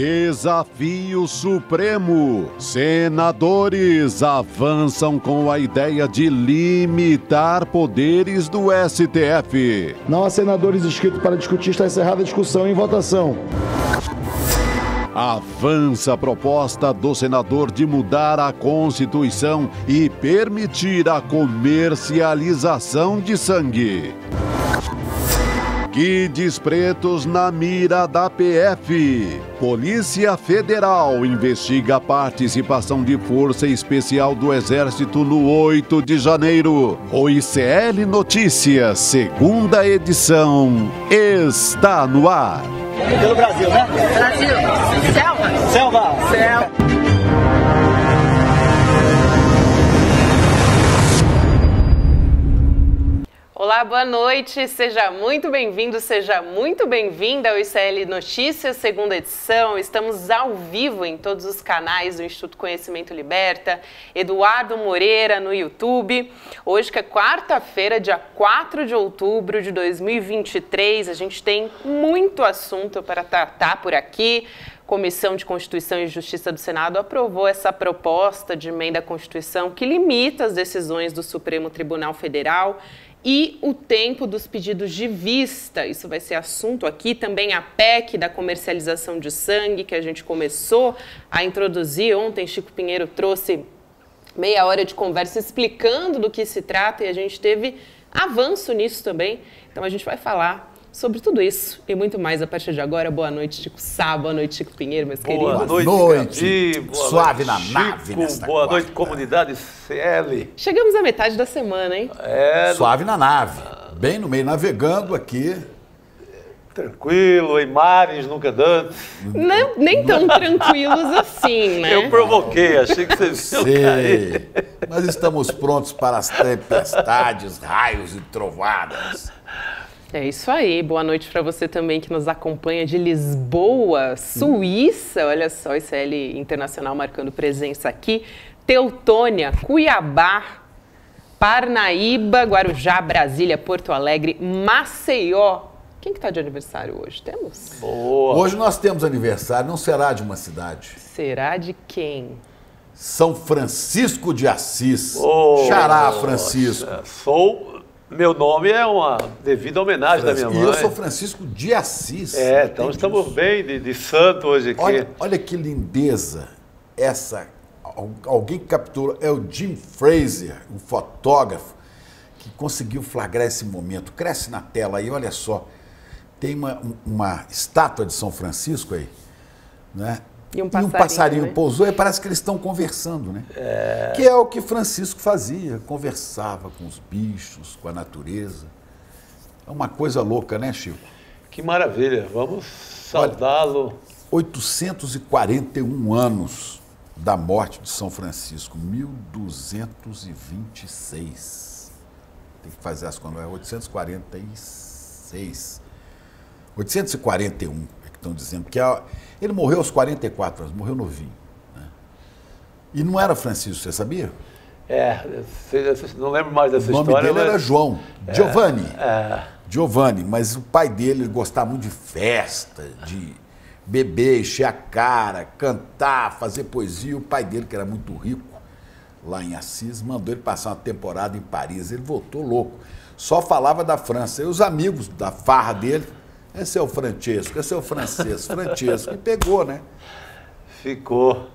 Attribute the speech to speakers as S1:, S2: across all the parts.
S1: Desafio Supremo. Senadores avançam com a ideia de limitar poderes do STF.
S2: Não há senadores inscritos para discutir. Está encerrada a discussão em votação.
S1: Avança a proposta do senador de mudar a Constituição e permitir a comercialização de sangue. Kids pretos na mira da PF. Polícia Federal investiga a participação de Força Especial do Exército no 8 de janeiro. O ICL Notícias, segunda edição, está no ar.
S3: Pelo Brasil, né?
S4: Brasil. Selva.
S3: Selva.
S4: Selva. Olá, boa noite. Seja muito bem-vindo, seja muito bem-vinda ao ICL Notícias, segunda edição. Estamos ao vivo em todos os canais do Instituto Conhecimento Liberta, Eduardo Moreira no YouTube. Hoje, que é quarta-feira, dia 4 de outubro de 2023, a gente tem muito assunto para tratar por aqui. Comissão de Constituição e Justiça do Senado aprovou essa proposta de emenda à Constituição que limita as decisões do Supremo Tribunal Federal e o tempo dos pedidos de vista. Isso vai ser assunto aqui. Também a PEC da comercialização de sangue, que a gente começou a introduzir. Ontem, Chico Pinheiro trouxe meia hora de conversa explicando do que se trata e a gente teve avanço nisso também. Então, a gente vai falar sobre tudo isso e muito mais a partir de agora. Boa noite, Chico Sá. Boa noite, Chico Pinheiro, meus queridos.
S5: Boa noite.
S6: Suave na
S5: Chico.
S6: nave nesta
S5: Boa
S6: quarta.
S5: noite, comunidade CL.
S4: Chegamos à metade da semana, hein?
S6: Suave na nave. Bem no meio, navegando aqui.
S5: Tranquilo, em mares nunca dantes.
S4: Não, nem tão tranquilos assim, né?
S5: Eu provoquei, achei que vocês iam cair.
S6: Nós estamos prontos para as tempestades, raios e trovadas.
S4: É isso aí. Boa noite para você também que nos acompanha de Lisboa, Suíça. Olha só, ICL Internacional marcando presença aqui. Teutônia, Cuiabá, Parnaíba, Guarujá, Brasília, Porto Alegre, Maceió. Quem que está de aniversário hoje? Temos?
S5: Boa.
S6: Hoje nós temos aniversário, não será de uma cidade.
S4: Será de quem?
S6: São Francisco de Assis.
S5: Oh,
S6: Xará Francisco.
S5: Meu nome é uma devida homenagem da minha mãe.
S6: E eu sou Francisco de Assis.
S5: Então estamos bem de santo hoje aqui.
S6: Olha que lindeza essa. Alguém que capturou, é o Jim Fraser, um fotógrafo, que conseguiu flagrar esse momento. Cresce na tela aí, olha só. Tem uma estátua de São Francisco aí, né? E um passarinho né? Pousou e parece que eles estão conversando, né? Que é o que Francisco fazia, conversava com os bichos, com a natureza. É uma coisa louca, né, Chico?
S5: Que maravilha, vamos saudá-lo.
S6: 841 anos da morte de São Francisco, 1226. Tem que fazer as contas, é 846. 841 é que estão dizendo, que ele morreu aos 44 anos, morreu novinho. Né? E não era Francisco, você sabia?
S5: Não lembro mais dessa história.
S6: O nome dele era João, Giovanni. Giovanni, mas o pai dele gostava muito de festa, de beber, encher a cara, cantar, fazer poesia. O pai dele, que era muito rico, lá em Assis, mandou ele passar uma temporada em Paris. Ele voltou louco, só falava da França. E os amigos da farra dele, esse é o Francesco, esse é o Francesco, e pegou, né?
S5: Ficou.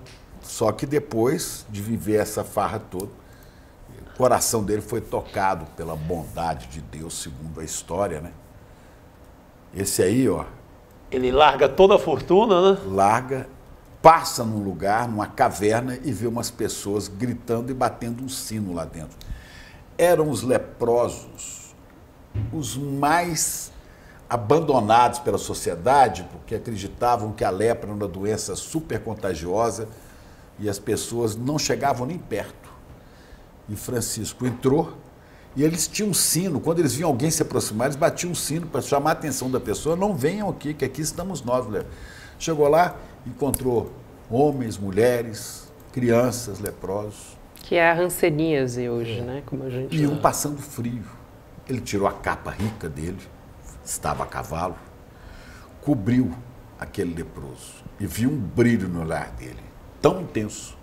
S6: Só que depois de viver essa farra toda, o coração dele foi tocado pela bondade de Deus, segundo a história, né? Esse aí, ó.
S5: Ele larga toda a fortuna, né?
S6: Larga, passa num lugar, numa caverna, e vê umas pessoas gritando e batendo um sino lá dentro. Eram os leprosos, os mais abandonados pela sociedade, porque acreditavam que a lepra era uma doença super contagiosa e as pessoas não chegavam nem perto. E Francisco entrou e eles tinham um sino. Quando eles viam alguém se aproximar, eles batiam um sino para chamar a atenção da pessoa. Não venham aqui, que aqui estamos nós. Chegou lá, encontrou homens, mulheres, crianças, leprosos.
S4: Que é a hanseníase hoje, né? Como a gente...
S6: E um passando frio. Ele tirou a capa rica dele, estava a cavalo, cobriu aquele leproso e vi um brilho no olhar dele, tão intenso,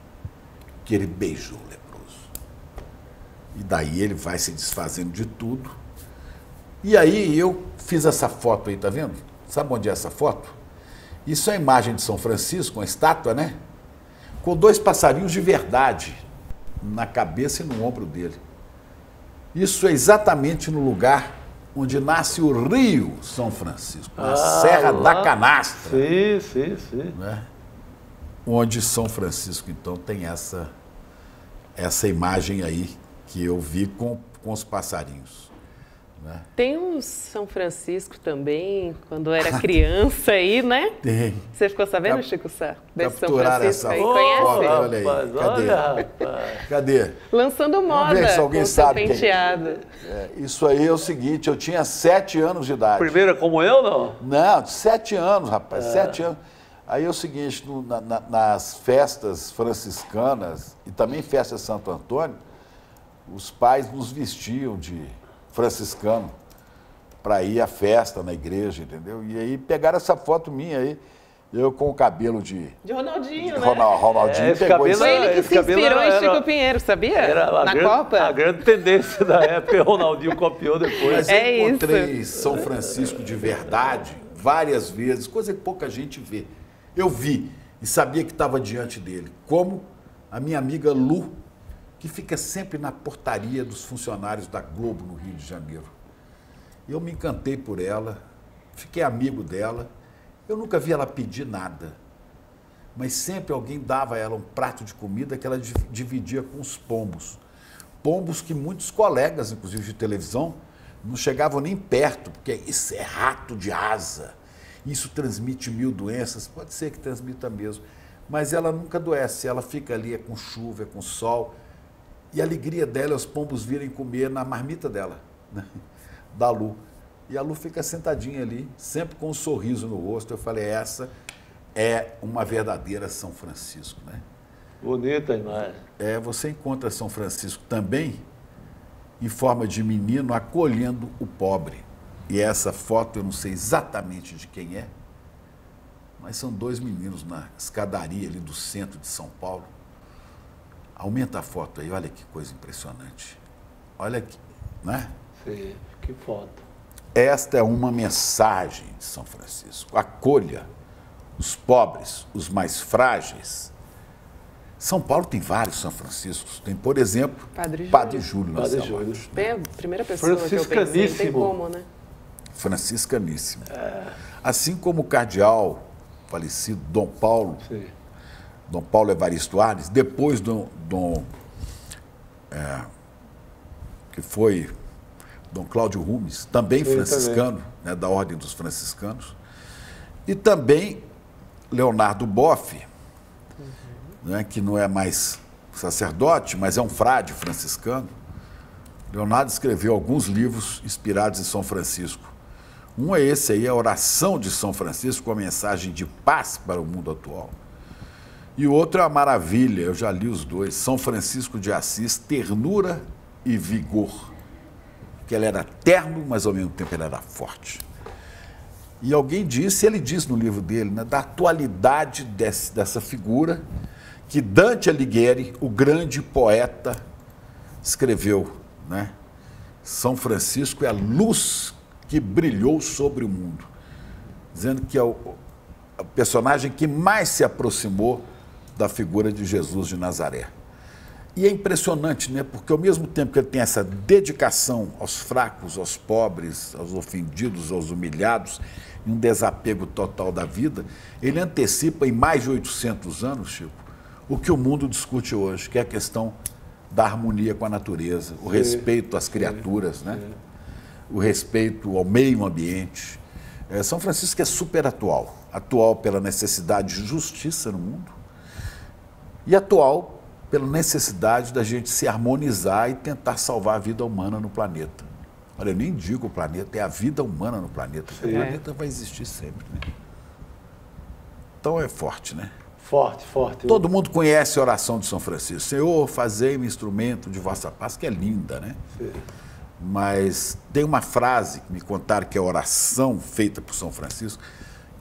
S6: que ele beijou o leproso. E daí ele vai se desfazendo de tudo. E aí eu fiz essa foto aí, tá vendo? Sabe onde é essa foto? Isso é a imagem de São Francisco, uma estátua, né? Com 2 passarinhos de verdade na cabeça e no ombro dele. Isso é exatamente no lugar onde nasce o Rio São Francisco, na Serra da Canastra.
S5: Sim.
S6: Né? Onde São Francisco, então, tem essa imagem aí que eu vi com os passarinhos. Né?
S4: Tem um São Francisco também, quando era criança aí, né?
S6: Tem.
S4: Você ficou sabendo, Chico Sá? Desse São
S6: Capturar
S4: Francisco
S6: essa
S4: aí,
S6: foto,
S4: conhece?
S6: olha aí.
S5: Rapaz,
S6: Cadê?
S5: olha, rapaz.
S6: Cadê?
S4: Lançando moda
S6: ver se alguém
S4: com o seu
S6: sabe quem-
S4: penteado.
S6: Isso aí é o seguinte, eu tinha 7 anos de idade.
S5: Primeira como eu, não?
S6: Não, 7 anos, rapaz, 7 anos. Aí é o seguinte, nas festas franciscanas e também festas de Santo Antônio, os pais nos vestiam de franciscano para ir à festa na igreja, entendeu? E aí pegaram essa foto minha aí, eu com o cabelo de
S4: Ronaldinho, né?
S6: Ronaldinho,
S5: esse
S6: pegou
S5: cabelo
S6: isso
S4: Foi
S6: aí.
S4: ele que
S5: Esse
S4: se
S5: cabelo
S4: inspirou em
S5: era-
S4: Chico Pinheiro, sabia?
S5: Era
S4: Na
S5: grande,
S4: Copa.
S5: a grande tendência da época, o Ronaldinho copiou depois.
S6: Mas
S4: É
S6: eu encontrei São Francisco de verdade várias vezes, coisa que pouca gente vê. Eu vi e sabia que estava diante dele, como a minha amiga Lu, que fica sempre na portaria dos funcionários da Globo no Rio de Janeiro. Eu me encantei por ela, fiquei amigo dela, eu nunca vi ela pedir nada, mas sempre alguém dava a ela um prato de comida que ela dividia com os pombos. Pombos que muitos colegas, inclusive de televisão, não chegavam nem perto, porque isso é rato de asa, isso transmite 1000 doenças, pode ser que transmita mesmo, mas ela nunca adoece, ela fica ali, é com chuva, é com sol, e a alegria dela é os pombos virem comer na marmita dela, né? Da Lu. E a Lu fica sentadinha ali, sempre com um sorriso no rosto. Eu falei, essa é uma verdadeira São Francisco, né?
S5: Bonita a imagem.
S6: Você encontra São Francisco também em forma de menino acolhendo o pobre. E essa foto eu não sei exatamente de quem é, mas são 2 meninos na escadaria ali do centro de São Paulo. Aumenta a foto aí, olha que coisa impressionante. Olha aqui, né?
S5: Sim, que foto.
S6: Esta é uma mensagem de São Francisco. Acolha os pobres, os mais frágeis. São Paulo tem vários São Franciscos. Tem, por exemplo,
S4: Padre
S6: Júlio.
S5: Padre
S6: Marcelo
S5: Júlio.
S6: Alves.
S4: Bem, a primeira pessoa que eu pensei, não tem
S5: Franciscaníssimo.
S4: como, né?
S6: Franciscaníssimo. Assim como o cardeal falecido Dom Paulo,
S5: Sim.
S6: Dom Paulo Evaristo Arnes, depois que foi Dom Cláudio Rumes, também
S5: Sim,
S6: franciscano, né, da Ordem dos Franciscanos, e também Leonardo Boff, né, que não é mais sacerdote, mas é um frade franciscano. Leonardo escreveu alguns livros inspirados em São Francisco. Um é esse aí, a Oração de São Francisco, com a mensagem de paz para o mundo atual. E o outro é uma maravilha, eu já li os 2, São Francisco de Assis, Ternura e Vigor. Que ele era terno, mas ao mesmo tempo ele era forte. E alguém disse, ele diz no livro dele, né, da atualidade dessa figura, que Dante Alighieri, o grande poeta, escreveu, né? São Francisco é a luz que brilhou sobre o mundo, dizendo que é o personagem que mais se aproximou da figura de Jesus de Nazaré. E é impressionante, né? Porque ao mesmo tempo que ele tem essa dedicação aos fracos, aos pobres, aos ofendidos, aos humilhados, e um desapego total da vida, ele antecipa em mais de 800 anos, Chico, o que o mundo discute hoje, que é a questão da harmonia com a natureza, o respeito às criaturas, né? O respeito ao meio ambiente. São Francisco é super atual. Atual pela necessidade de justiça no mundo e atual pela necessidade da gente se harmonizar e tentar salvar a vida humana no planeta. Olha, eu nem digo o planeta, é a vida humana no planeta. O planeta vai existir sempre, né? Então é forte, né?
S5: Forte, forte.
S6: Todo mundo conhece a oração de São Francisco. Senhor, fazei-me instrumento de vossa paz, que é linda, né?
S5: Sim.
S6: Mas tem uma frase que me contaram que é a oração feita por São Francisco,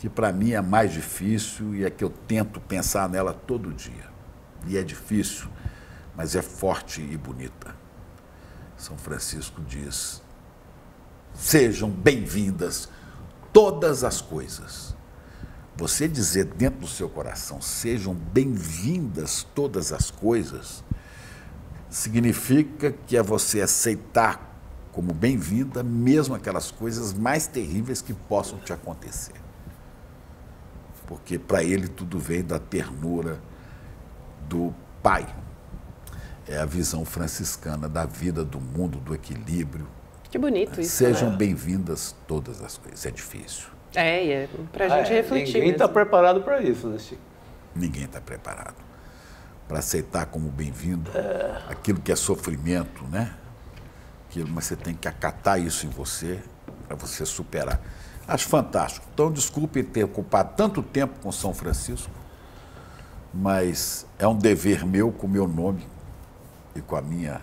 S6: que para mim é mais difícil e é que eu tento pensar nela todo dia. E é difícil, mas é forte e bonita. São Francisco diz: sejam bem-vindas todas as coisas. Você dizer dentro do seu coração, sejam bem-vindas todas as coisas, significa que é você aceitar como bem-vinda mesmo aquelas coisas mais terríveis que possam te acontecer. Porque para ele tudo vem da ternura do Pai. É a visão franciscana da vida, do mundo, do equilíbrio.
S4: Que bonito isso,
S6: Sejam
S4: né?
S6: bem-vindas todas as coisas. É difícil.
S4: É pra gente refletir.
S5: Ninguém está
S4: mesmo.
S5: preparado para isso, né, Chico?
S6: Ninguém está preparado para aceitar como bem-vindo aquilo que é sofrimento, né? Mas você tem que acatar isso em você para você superar. Acho fantástico. Então, desculpe ter ocupado tanto tempo com São Francisco, mas é um dever meu com o meu nome e com a minha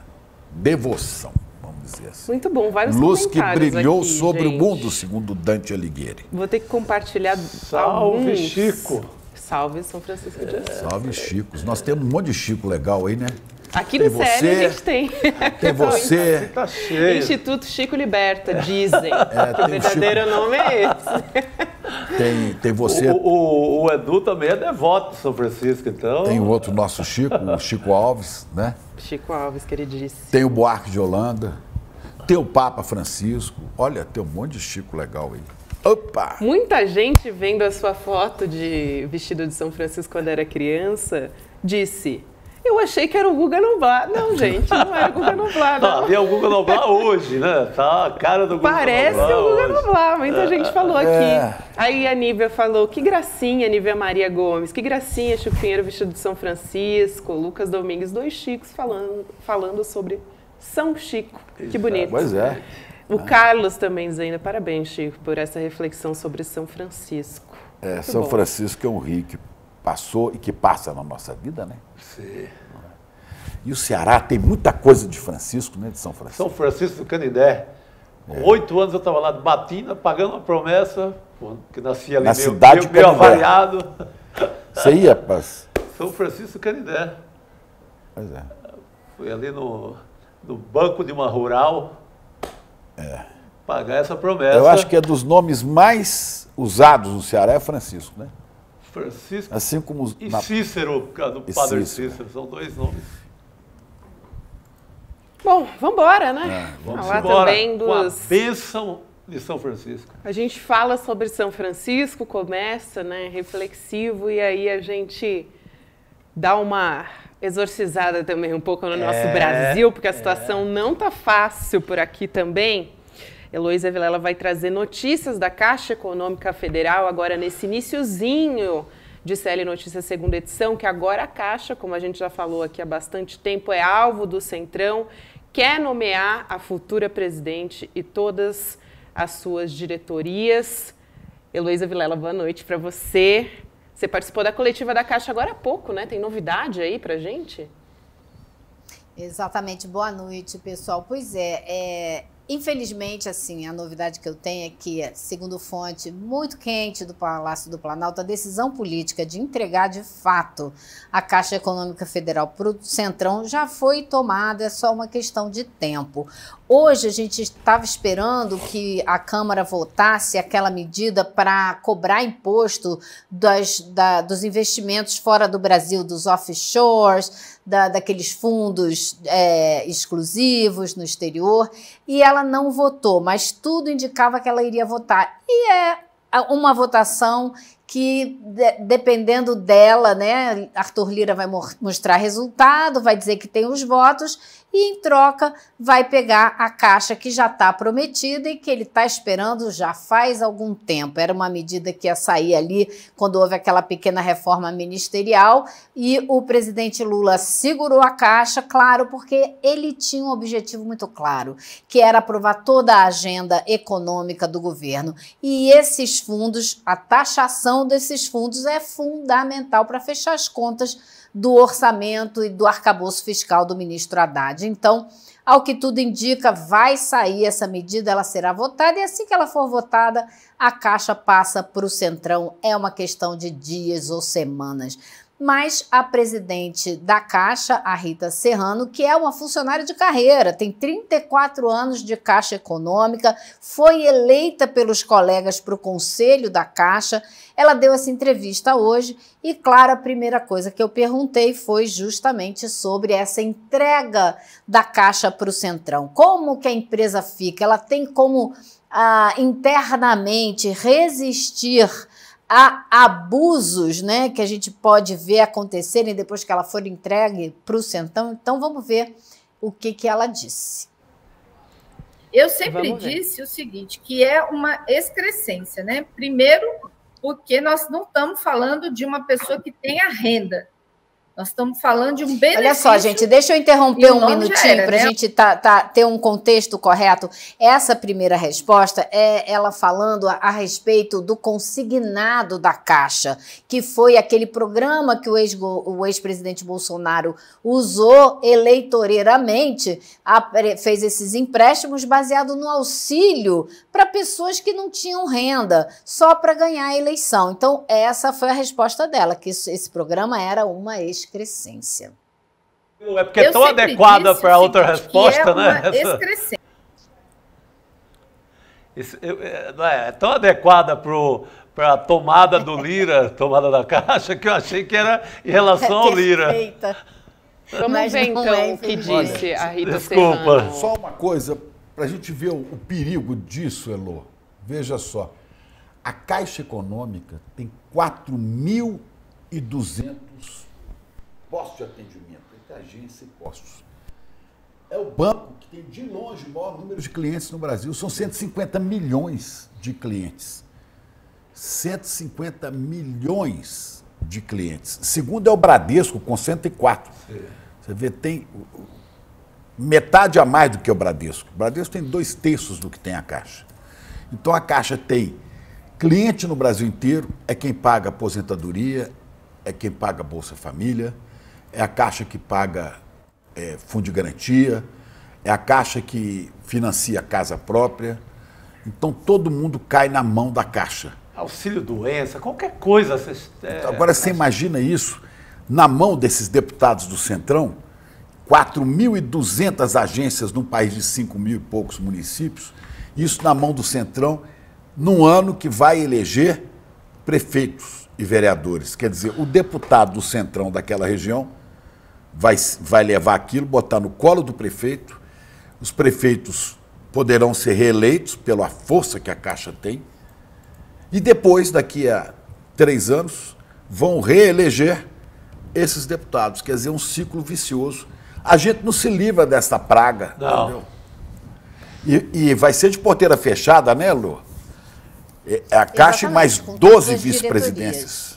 S6: devoção, vamos dizer assim.
S4: Muito bom, vários
S6: Luz que
S4: comentários
S6: brilhou
S4: aqui,
S6: sobre
S4: gente.
S6: o mundo, segundo Dante Alighieri.
S4: Vou ter que compartilhar
S5: Salve,
S4: alguns.
S5: Chico!
S4: Salve, São Francisco de Assis.
S6: Salve, Chicos. Nós temos um monte de Chico legal aí, né?
S4: Aqui
S6: Tem
S4: no CL
S6: você,
S4: a gente tem.
S6: Tem você,
S5: Tá cheio.
S4: Instituto Chico Liberta, dizem. Que
S6: tem
S4: o
S6: o
S4: verdadeiro nome é esse.
S6: tem você,
S5: O Edu também é devoto de São Francisco, então.
S6: tem o outro nosso Chico, o Chico Alves, né?
S4: Chico Alves, queridíssimo.
S6: Tem o Buarque de Holanda, tem o Papa Francisco. Olha, tem um monte de Chico legal aí. Opa!
S4: Muita gente vendo a sua foto de vestido de São Francisco quando era criança, disse: eu achei que era o Guga Noblar. Não, gente, não era o Guga Noblar, não.
S5: Ali é o Guga Noblar hoje, né? Tá a cara do Guga
S4: Parece
S5: Noblar
S4: o Guga
S5: hoje.
S4: Noblar, muita gente falou aqui. Aí a Nívia falou: que gracinha, Nívia Maria Gomes, que gracinha, Chico Pinheiro vestido de São Francisco. Lucas Domingues, 2 Chicos falando sobre São Chico. Que bonito.
S6: Pois é.
S4: O Carlos também dizendo: parabéns, Chico, por essa reflexão sobre São Francisco. Muito
S6: São
S4: bom.
S6: Francisco é um rio que passou e que passa na nossa vida, né?
S5: Sim.
S6: E o Ceará tem muita coisa de Francisco, né? De São Francisco.
S5: São Francisco do Canindé. Com 8 anos eu estava lá de Batina, pagando uma promessa, que nascia ali
S6: Na
S5: meio,
S6: cidade de
S5: meio
S6: Canindé.
S5: avariado.
S6: Você ia, rapaz?
S5: São Francisco do Canindé.
S6: Pois é.
S5: Fui ali no banco de uma rural pagar essa promessa.
S6: Eu acho que é dos nomes mais usados no Ceará é Francisco, né?
S5: Francisco
S6: Assim como
S5: e
S6: na-
S5: Cícero, por causa do
S6: E
S5: Padre
S6: Cícero.
S5: Cícero. São 2 nomes.
S4: Bom, vamos embora, né?
S5: Vamos
S4: Falar
S5: embora
S4: também
S5: com a
S4: dos...
S5: bênção de São Francisco.
S4: A gente fala sobre São Francisco, começa, né, reflexivo, e aí a gente dá uma exorcizada também um pouco no nosso Brasil, porque a situação não tá fácil por aqui também. Heloísa Vilela vai trazer notícias da Caixa Econômica Federal agora nesse iniciozinho de CL Notícias segunda edição, que agora a Caixa, como a gente já falou aqui há bastante tempo, é alvo do Centrão, quer nomear a futura presidente e todas as suas diretorias. Heloísa Vilela, boa noite para você. Você participou da coletiva da Caixa agora há pouco, né? Tem novidade aí pra gente?
S3: Exatamente, boa noite, pessoal. Pois é, infelizmente, assim, a novidade que eu tenho é que, segundo fonte muito quente do Palácio do Planalto, a decisão política de entregar de fato a Caixa Econômica Federal para o Centrão já foi tomada, é só uma questão de tempo. Hoje a gente estava esperando que a Câmara votasse aquela medida para cobrar imposto dos investimentos fora do Brasil, dos offshores, daqueles fundos exclusivos no exterior, e ela não votou, mas tudo indicava que ela iria votar. E é uma votação que, dependendo dela, né, Arthur Lira vai mostrar resultado, vai dizer que tem os votos, e em troca vai pegar a Caixa que já está prometida e que ele está esperando já faz algum tempo. Era uma medida que ia sair ali quando houve aquela pequena reforma ministerial e o presidente Lula segurou a Caixa, claro, porque ele tinha um objetivo muito claro, que era aprovar toda a agenda econômica do governo. E esses fundos, a taxação desses fundos é fundamental para fechar as contas do orçamento e do arcabouço fiscal do ministro Haddad. Então, ao que tudo indica, vai sair essa medida, ela será votada, e assim que ela for votada, a Caixa passa para o Centrão. É uma questão de dias ou semanas. Mas a presidente da Caixa, a Rita Serrano, que é uma funcionária de carreira, tem 34 anos de Caixa Econômica, foi eleita pelos colegas para o Conselho da Caixa. Ela deu essa entrevista hoje e, claro, a primeira coisa que eu perguntei foi justamente sobre essa entrega da Caixa para o Centrão. Como que a empresa fica? Ela tem como internamente resistir a abusos, né, que a gente pode ver acontecerem depois que ela for entregue para o Centrão. Então, vamos ver o que ela disse.
S7: Eu sempre disse o seguinte, que é uma excrescência, né? Primeiro, porque nós não estamos falando de uma pessoa que tenha renda. Nós estamos falando de um benefício.
S3: Olha só, gente, deixa eu interromper um minutinho para a gente ter um contexto correto. Essa primeira resposta é ela falando a respeito do consignado da Caixa, que foi aquele programa que o ex-presidente Bolsonaro usou eleitoreiramente, fez esses empréstimos baseado no auxílio para pessoas que não tinham renda, só para ganhar a eleição. Então, essa foi a resposta dela, que esse programa era uma excrescência.
S5: É porque é tão adequada para outra resposta, né? É tão adequada para a tomada do Lira, tomada da Caixa, que eu achei que era em relação ao Lira.
S4: Vamos ver então o que disse a Rita
S6: Serrano.
S4: Desculpa.
S6: Só uma coisa, para a gente ver o perigo disso, Elô. Veja só, a Caixa Econômica tem 4.200 postos de atendimento, entre agência e postos. É o banco que tem, de longe, o maior número de clientes no Brasil. São 150 milhões de clientes. 150 milhões de clientes. Segundo é o Bradesco, com 104. Você vê, tem metade a mais do que o Bradesco. O Bradesco tem 2/3 do que tem a Caixa. Então a Caixa tem cliente no Brasil inteiro, é quem paga aposentadoria, é quem paga Bolsa Família, é a Caixa que paga fundo de garantia, é a Caixa que financia casa própria. Então todo mundo cai na mão da Caixa.
S5: Auxílio doença, qualquer coisa.
S6: Agora você imagina isso na mão desses deputados do Centrão, 4.200 agências num país de 5 mil e poucos municípios, isso na mão do Centrão, num ano que vai eleger prefeitos e vereadores. Quer dizer, o deputado do Centrão daquela região vai levar aquilo, botar no colo do prefeito, os prefeitos poderão ser reeleitos pela força que a Caixa tem, e depois, daqui a 3 anos, vão reeleger esses deputados. Quer dizer, um ciclo vicioso. A gente não se livra dessa praga.
S5: Não.
S6: Entendeu? E vai ser de porteira fechada, né, Lu? É a Caixa e mais 12 vice-presidências.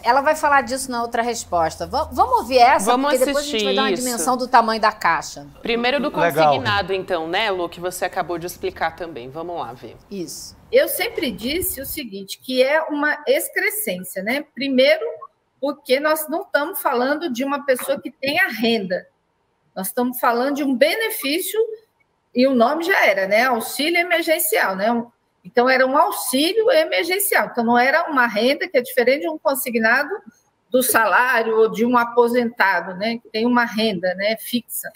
S3: Ela vai falar disso na outra resposta. Vamos ouvir essa, porque depois a gente vai dar uma dimensão do tamanho da Caixa.
S4: Primeiro do consignado, então, né, Lu, que você acabou de explicar também. Vamos lá ver.
S3: Isso.
S7: Eu sempre disse o seguinte, que é uma excrescência, né? Primeiro, porque nós não estamos falando de uma pessoa que tenha renda. Nós estamos falando de um benefício, e o nome já era, né? Auxílio emergencial, né? Então, era um auxílio emergencial. Então, não era uma renda, que é diferente de um consignado do salário ou de um aposentado, né? Que tem uma renda, né, fixa.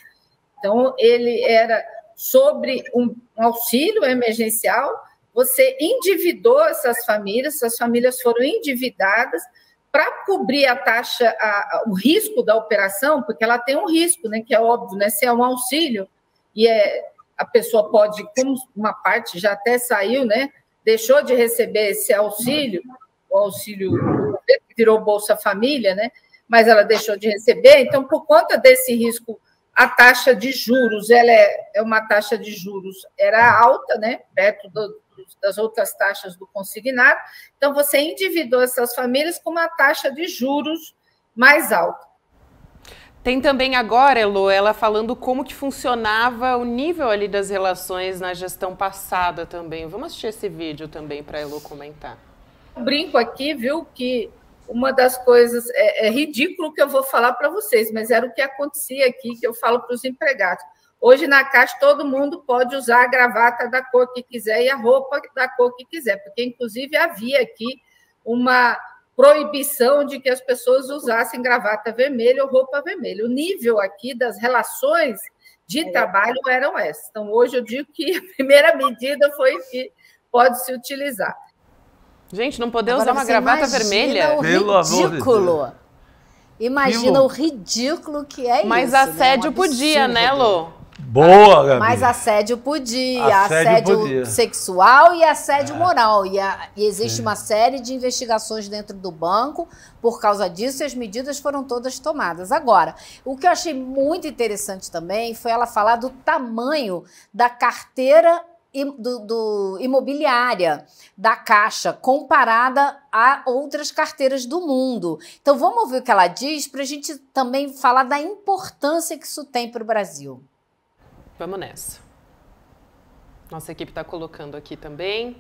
S7: Então, ele era sobre um auxílio emergencial. Você endividou essas famílias foram endividadas para cobrir a taxa, o risco da operação, porque ela tem um risco, né, que é óbvio, né? Se é um auxílio, e a pessoa pode, como uma parte já até saiu, né, deixou de receber esse auxílio, o auxílio virou Bolsa Família, né, mas ela deixou de receber, então, por conta desse risco, a taxa de juros, ela é uma taxa de juros, era alta, né, perto das outras taxas do consignado, então você endividou essas famílias com uma taxa de juros mais alta.
S4: Tem também agora, Elô, ela falando como que funcionava o nível ali das relações na gestão passada também. Vamos assistir esse vídeo também para a Elô comentar.
S7: Eu brinco aqui, viu, que uma das coisas, é ridículo que eu vou falar para vocês, mas era o que acontecia aqui, que eu falo para os empregados. Hoje, na Caixa, todo mundo pode usar a gravata da cor que quiser e a roupa da cor que quiser, porque, inclusive, havia aqui uma proibição de que as pessoas usassem gravata vermelha ou roupa vermelha. O nível aqui das relações de trabalho eram essas. Então, hoje eu digo que a primeira medida foi que pode se utilizar.
S4: Gente, não poder usar uma gravata vermelha?
S3: Pelo ridículo. Imagina o ridículo que é isso.
S4: Mas assédio podia, né, Lô?
S5: Boa, Gabi.
S3: Mas assédio podia, assédio sexual e assédio moral. E existe uma série de investigações dentro do banco por causa disso e as medidas foram todas tomadas. Agora, o que eu achei muito interessante também foi ela falar do tamanho da carteira do imobiliária da Caixa comparada a outras carteiras do mundo. Então, vamos ouvir o que ela diz para a gente também falar da importância que isso tem para o Brasil.
S4: Vamos nessa. Nossa equipe está colocando aqui também.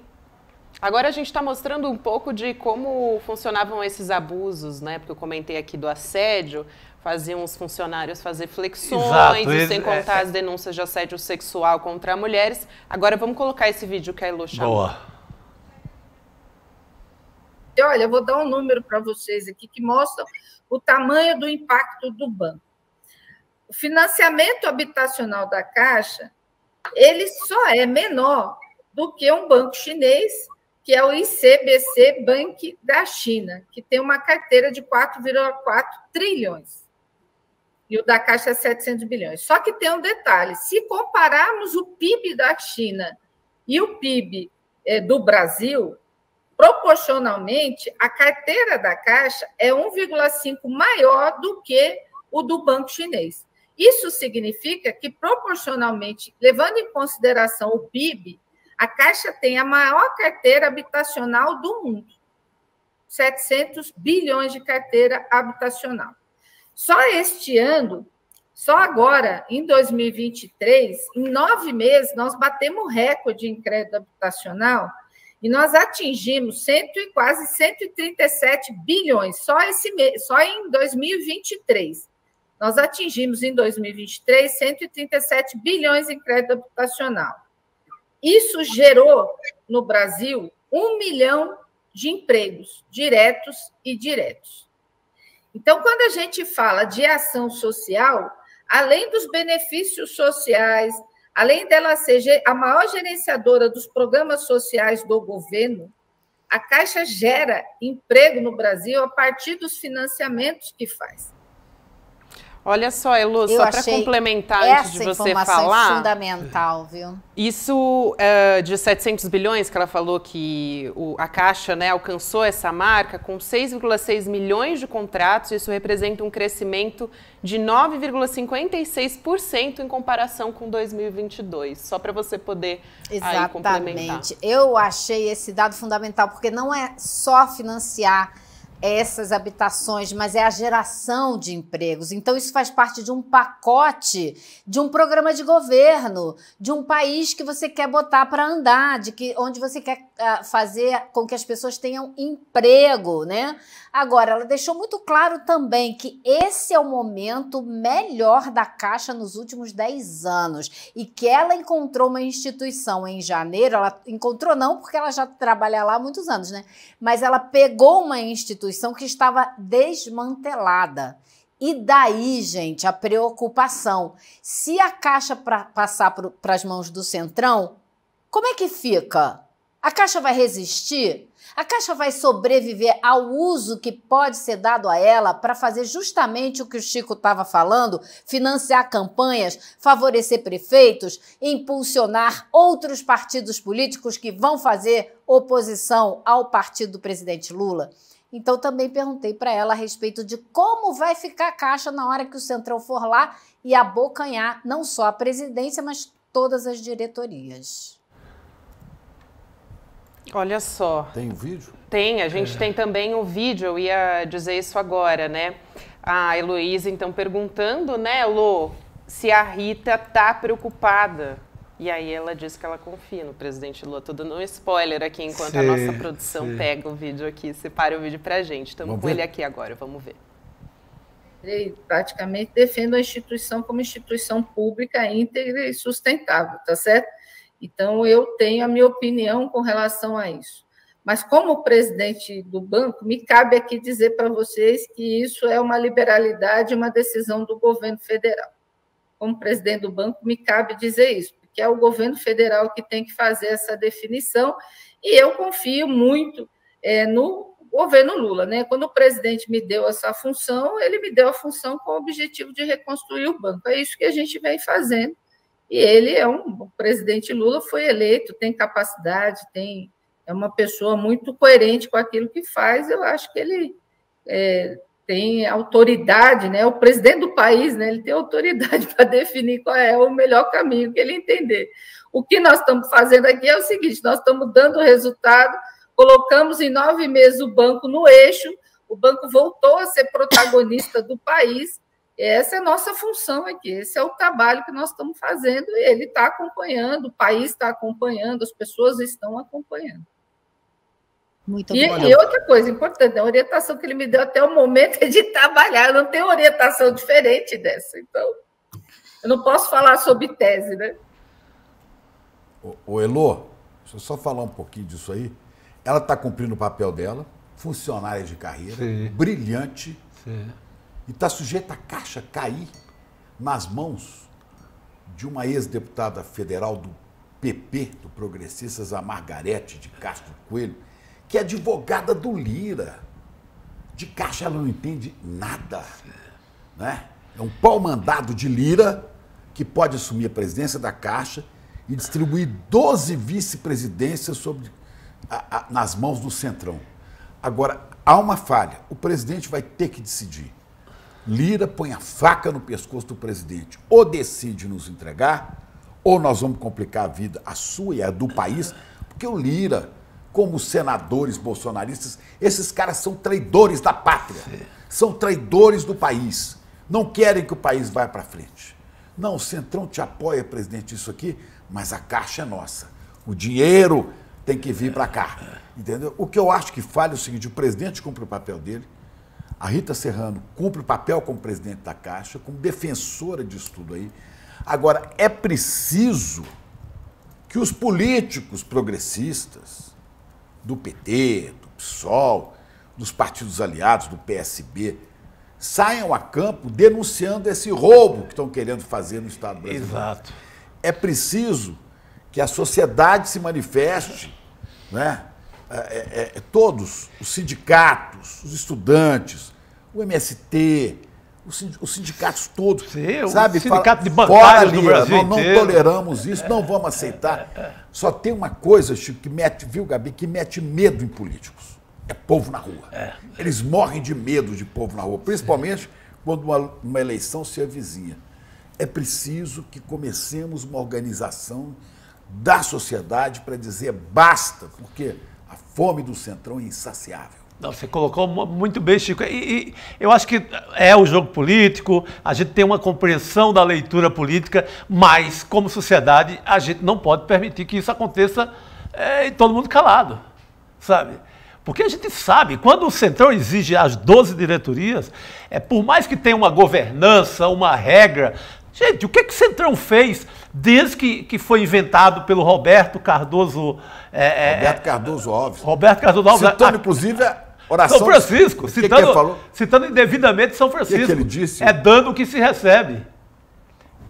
S4: Agora a gente está mostrando um pouco de como funcionavam esses abusos, né? Porque eu comentei aqui do assédio, faziam os funcionários fazer flexões, e sem contar as denúncias de assédio sexual contra mulheres. Agora vamos colocar esse vídeo que a Elô chamou.
S5: Boa.
S7: Olha, eu vou dar um número para vocês aqui que mostra o tamanho do impacto do banco. O financiamento habitacional da Caixa, ele só é menor do que um banco chinês, que é o ICBC Bank da China, que tem uma carteira de 4,4 trilhões. E o da Caixa é 700 bilhões. Só que tem um detalhe, se compararmos o PIB da China e o PIB do Brasil, proporcionalmente, a carteira da Caixa é 1,5 maior do que o do banco chinês. Isso significa que, proporcionalmente, levando em consideração o PIB, a Caixa tem a maior carteira habitacional do mundo. 700 bilhões de carteira habitacional. Só este ano, só agora, em 2023, em 9 meses, nós batemos recorde em crédito habitacional e nós atingimos quase 137 bilhões, só em 2023. Nós atingimos, em 2023, 137 bilhões em crédito habitacional. Isso gerou, no Brasil, 1 milhão de empregos, diretos e indiretos. Então, quando a gente fala de ação social, além dos benefícios sociais, além dela ser a maior gerenciadora dos programas sociais do governo, a Caixa gera emprego no Brasil a partir dos financiamentos que faz.
S4: Olha só, Elô, só para complementar antes de você falar... Essa informação
S3: é fundamental, viu?
S4: Isso de 700 bilhões, que ela falou que a Caixa, né, alcançou essa marca com 6,6 milhões de contratos, isso representa um crescimento de 9,56% em comparação com 2022. Só para você poder aí complementar.
S3: Exatamente. Eu achei esse dado fundamental, porque não é só financiar essas habitações, mas é a geração de empregos. Então, isso faz parte de um pacote, de um programa de governo, de um país que você quer botar para andar, onde você quer fazer com que as pessoas tenham emprego, né? Agora, ela deixou muito claro também que esse é o momento melhor da Caixa nos últimos 10 anos e que ela encontrou uma instituição em janeiro, ela encontrou não porque ela já trabalha lá há muitos anos, né? Mas ela pegou uma instituição que estava desmantelada. E daí, gente, a preocupação. Se a Caixa passar para as mãos do Centrão, como é que fica? A Caixa vai resistir? A Caixa vai sobreviver ao uso que pode ser dado a ela para fazer justamente o que o Chico estava falando, financiar campanhas, favorecer prefeitos, impulsionar outros partidos políticos que vão fazer oposição ao partido do presidente Lula? Então, também perguntei para ela a respeito de como vai ficar a Caixa na hora que o Centrão for lá e abocanhar não só a presidência, mas todas as diretorias.
S4: Olha só.
S6: Tem um vídeo?
S4: Tem, a gente tem também o vídeo, eu ia dizer isso agora, né? A Heloísa, então, perguntando, né, Elô, se a Rita tá preocupada E aí ela disse que ela confia no presidente Lula. Tô dando um spoiler aqui enquanto a nossa produção pega o vídeo aqui, separa o vídeo pra gente. Estamos com ele aqui agora, vamos ver.
S7: Ele praticamente defende a instituição como instituição pública, íntegra e sustentável, tá certo? Então, eu tenho a minha opinião com relação a isso. Mas, como presidente do banco, me cabe aqui dizer para vocês que isso é uma liberalidade, uma decisão do governo federal. Como presidente do banco, me cabe dizer isso, porque é o governo federal que tem que fazer essa definição, e eu confio muito no governo Lula, né? Quando o presidente me deu essa função, ele me deu a função com o objetivo de reconstruir o banco. É isso que a gente vem fazendo. E ele o presidente Lula foi eleito, tem capacidade, é uma pessoa muito coerente com aquilo que faz. Eu acho que ele tem autoridade, né? O presidente do país, né? Ele tem autoridade para definir qual é o melhor caminho que ele entender. O que nós estamos fazendo aqui é o seguinte: nós estamos dando resultado. Colocamos em 9 meses o banco no eixo, o banco voltou a ser protagonista do país. Essa é a nossa função aqui, esse é o trabalho que nós estamos fazendo, e ele está acompanhando, o país está acompanhando, as pessoas estão acompanhando.
S3: Muito
S7: bom. E outra coisa importante, a orientação que ele me deu até o momento é de trabalhar, eu não tenho orientação diferente dessa, então eu não posso falar sobre tese, né?
S6: Ô Elô, deixa eu só falar um pouquinho disso aí. Ela está cumprindo o papel dela, funcionária de carreira, brilhante, e está sujeita a Caixa cair nas mãos de uma ex-deputada federal do PP, do Progressistas, a Margarete de Castro Coelho, que é advogada do Lira. De Caixa ela não entende nada. Né? É um pau-mandado de Lira que pode assumir a presidência da Caixa e distribuir 12 vice-presidências nas mãos do Centrão. Agora, há uma falha. O presidente vai ter que decidir. Lira põe a faca no pescoço do presidente. Ou decide nos entregar, ou nós vamos complicar a vida, a sua e a do país, porque o Lira, como os senadores bolsonaristas, esses caras são traidores da pátria, são traidores do país. Não querem que o país vá para frente. Não, o Centrão te apoia, presidente, isso aqui, mas a Caixa é nossa. O dinheiro tem que vir para cá, entendeu? O que eu acho que falha é o seguinte: o presidente cumpre o papel dele, a Rita Serrano cumpre o papel como presidente da Caixa, como defensora disso tudo aí. Agora, é preciso que os políticos progressistas do PT, do PSOL, dos partidos aliados, do PSB, saiam a campo denunciando esse roubo que estão querendo fazer no Estado brasileiro.
S5: Exato.
S6: É preciso que a sociedade se manifeste, né? Todos, os sindicatos, os estudantes, o MST, os sindicatos todos, sabe?
S5: O sindicato de bancários do Brasil
S6: Nós não toleramos isso, não vamos aceitar. Só tem uma coisa, Chico, que mete, viu, Gabi, que mete medo em políticos. É povo na rua. Eles morrem de medo de povo na rua, principalmente quando uma eleição se avizinha. É preciso que comecemos uma organização da sociedade para dizer basta, porque a fome do Centrão é insaciável.
S5: Não, você colocou muito bem, Chico. E eu acho que é o jogo político, a gente tem uma compreensão da leitura política, mas, como sociedade, a gente não pode permitir que isso aconteça e todo mundo calado, sabe? Porque a gente sabe, quando o Centrão exige as 12 diretorias, por mais que tenha uma governança, uma regra... Gente, o que o Centrão fez desde que foi inventado pelo Roberto Cardoso...
S6: Roberto Cardoso Alves.
S5: Roberto Cardoso Alves.
S6: Citando, inclusive, a oração...
S5: São Francisco.
S6: Que ele falou?
S5: Citando indevidamente São Francisco.
S6: O que ele disse?
S5: É dando o que se recebe.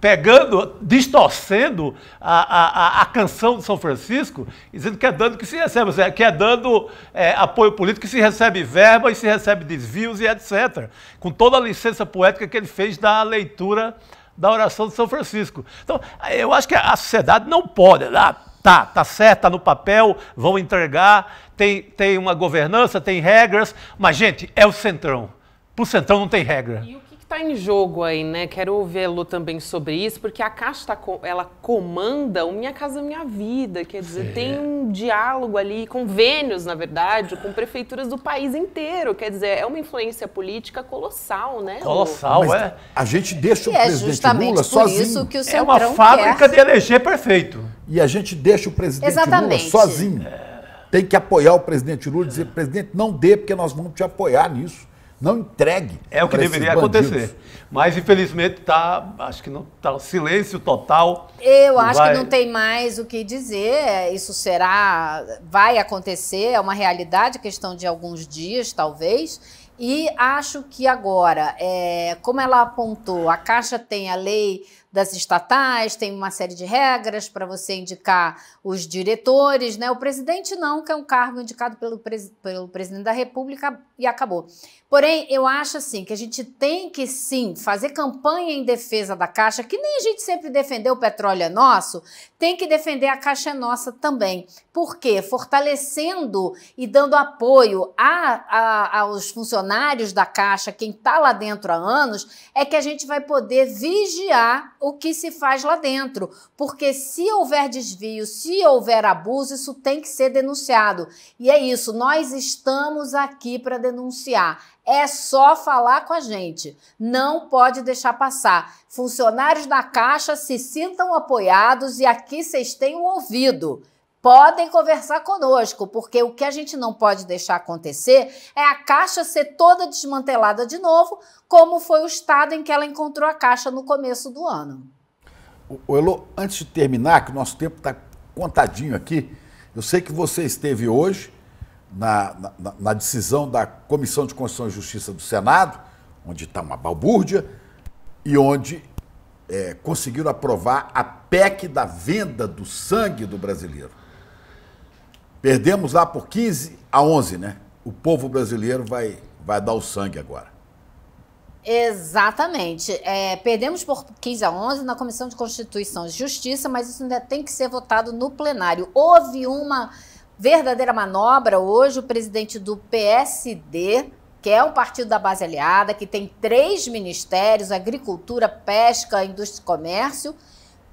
S5: Pegando, distorcendo a canção de São Francisco, dizendo que é dando o que se recebe, ou seja, que é dando apoio político, que se recebe verba e se recebe desvios e etc. Com toda a licença poética que ele fez da leitura da oração de São Francisco. Então, eu acho que a sociedade não pode, tá certo, tá no papel, vão entregar, tem uma governança, tem regras, mas, gente, é o Centrão. Para o Centrão não tem regra.
S4: E o que está em jogo aí, né? Quero ouvir a Lu também sobre isso, porque a Caixa ela comanda o Minha Casa Minha Vida, quer dizer, tem um diálogo ali, convênios, na verdade, com prefeituras do país inteiro, quer dizer, é uma influência política colossal, né?
S5: Colossal,
S6: mas a gente deixa o presidente Lula
S3: por
S6: sozinho.
S3: Isso que o
S5: é uma fábrica de eleger prefeito.
S6: E a gente deixa o presidente Lula sozinho. Tem que apoiar o presidente Lula e dizer, presidente, não dê, porque nós vamos te apoiar nisso. Não entregue.
S5: É o que deveria acontecer. Mas, infelizmente, acho que não está um silêncio total.
S3: Eu acho que não tem mais o que dizer. Isso vai acontecer, é uma realidade, questão de alguns dias, talvez. E acho que agora, como ela apontou, a Caixa tem a lei das estatais, tem uma série de regras para você indicar os diretores, né? O presidente não, que é um cargo indicado pelo presidente da República e acabou. Porém, eu acho assim que a gente tem que sim fazer campanha em defesa da Caixa, que nem a gente sempre defendeu o petróleo é nosso, tem que defender a Caixa é nossa também. Por quê? Fortalecendo e dando apoio aos funcionários da Caixa, quem está lá dentro há anos, é que a gente vai poder vigiar o que se faz lá dentro. Porque se houver desvio, se houver abuso, isso tem que ser denunciado. E é isso, nós estamos aqui para denunciar. É só falar com a gente, não pode deixar passar. Funcionários da Caixa se sintam apoiados e aqui vocês têm um ouvido. Podem conversar conosco, porque o que a gente não pode deixar acontecer é a Caixa ser toda desmantelada de novo, como foi o estado em que ela encontrou a Caixa no começo do ano.
S6: Elô, antes de terminar, que o nosso tempo está contadinho aqui, eu sei que você esteve hoje na decisão da Comissão de Constituição e Justiça do Senado, onde está uma balbúrdia, e onde conseguiram aprovar a PEC da venda do sangue do brasileiro. Perdemos lá por 15-11, né? O povo brasileiro vai dar o sangue agora.
S3: Exatamente. Perdemos por 15-11 na Comissão de Constituição e Justiça, mas isso ainda tem que ser votado no plenário. Houve uma verdadeira manobra hoje. O presidente do PSD, que é um partido da base aliada, que tem 3 ministérios, Agricultura, Pesca, Indústria e Comércio,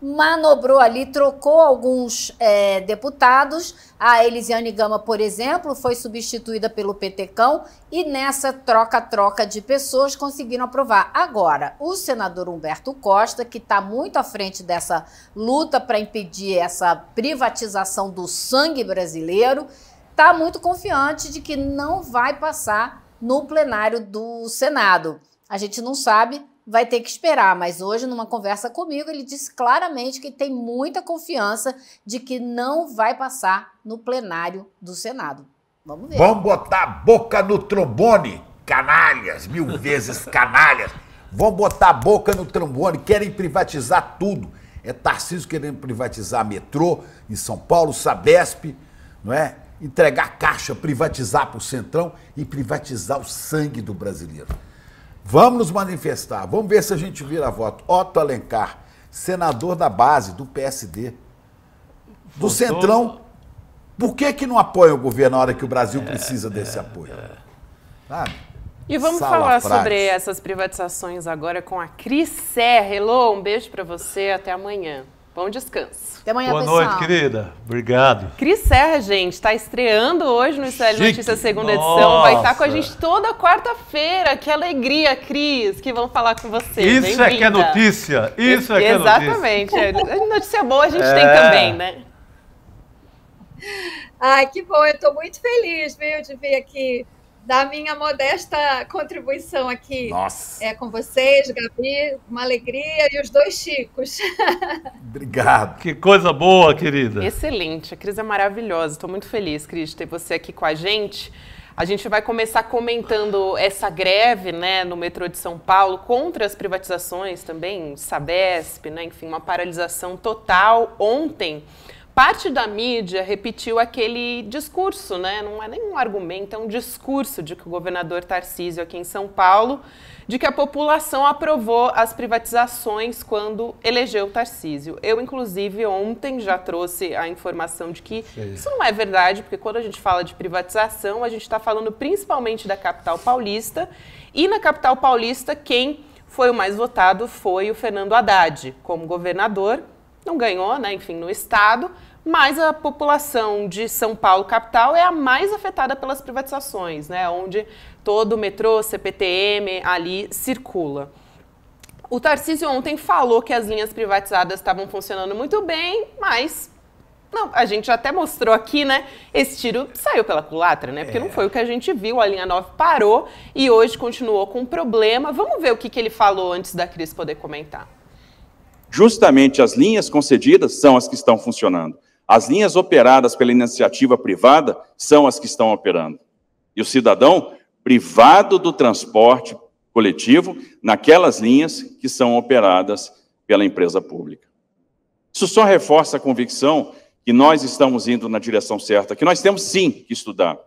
S3: manobrou ali, trocou alguns deputados. A Elisiane Gama, por exemplo, foi substituída pelo Petecão e nessa troca-troca de pessoas conseguiram aprovar. Agora, o senador Humberto Costa, que está muito à frente dessa luta para impedir essa privatização do sangue brasileiro, está muito confiante de que não vai passar no plenário do Senado. A gente não sabe, vai ter que esperar, mas hoje, numa conversa comigo, ele disse claramente que tem muita confiança de que não vai passar no plenário do Senado. Vamos ver.
S6: Vamos botar a boca no trombone, canalhas, 1000 vezes canalhas. Vamos botar a boca no trombone, querem privatizar tudo. É Tarcísio querendo privatizar metrô em São Paulo, Sabesp, não é? Entregar Caixa, privatizar para o Centrão e privatizar o sangue do brasileiro. Vamos nos manifestar, vamos ver se a gente vira voto. Otto Alencar, senador da base do PSD, do Centrão, por que não apoia o governo na hora que o Brasil precisa desse apoio? Sabe?
S4: E vamos falar sobre essas privatizações agora com a Cris Serra. Elô, um beijo para você, até amanhã. Bom descanso.
S3: Até amanhã,
S5: pessoal. Boa noite, querida. Obrigado.
S4: Cris Serra, gente, está estreando hoje no ICL Notícias segunda edição. Vai estar com a gente toda quarta-feira. Que alegria, Cris, que vão falar com você.
S5: Isso é que é notícia. Isso é que é notícia.
S4: Exatamente. Notícia boa a gente tem também, né?
S8: Ai, que bom. Eu estou muito feliz, viu, de vir aqui da minha modesta contribuição aqui.
S6: Nossa.
S8: Com vocês, Gabi, uma alegria, e os 2 Chicos.
S6: Obrigado.
S5: Que coisa boa, querida.
S4: Excelente, a Cris é maravilhosa. Estou muito feliz, Cris, de ter você aqui com a gente. A gente vai começar comentando essa greve, né, no metrô de São Paulo, contra as privatizações também, Sabesp, né, enfim, uma paralisação total ontem. Parte da mídia repetiu aquele discurso, né? Não é nem um argumento, é um discurso de que o governador Tarcísio aqui em São Paulo, de que a população aprovou as privatizações quando elegeu o Tarcísio. Eu, inclusive, ontem já trouxe a informação de que isso não é verdade, porque quando a gente fala de privatização, a gente está falando principalmente da capital paulista, e na capital paulista quem foi o mais votado, foi o Fernando Haddad como governador. Não ganhou, né, enfim, no estado, mas a população de São Paulo, capital, é a mais afetada pelas privatizações, né, onde todo o metrô, CPTM ali circula. O Tarcísio ontem falou que as linhas privatizadas estavam funcionando muito bem, mas não, a gente até mostrou aqui, né? Esse tiro saiu pela culatra, né? Porque não foi o que a gente viu, a linha 9 parou e hoje continuou com problema. Vamos ver o que ele falou antes da Cris poder comentar.
S9: Justamente as linhas concedidas são as que estão funcionando. As linhas operadas pela iniciativa privada são as que estão operando. E o cidadão privado do transporte coletivo naquelas linhas que são operadas pela empresa pública. Isso só reforça a convicção que nós estamos indo na direção certa, que nós temos sim que estudar.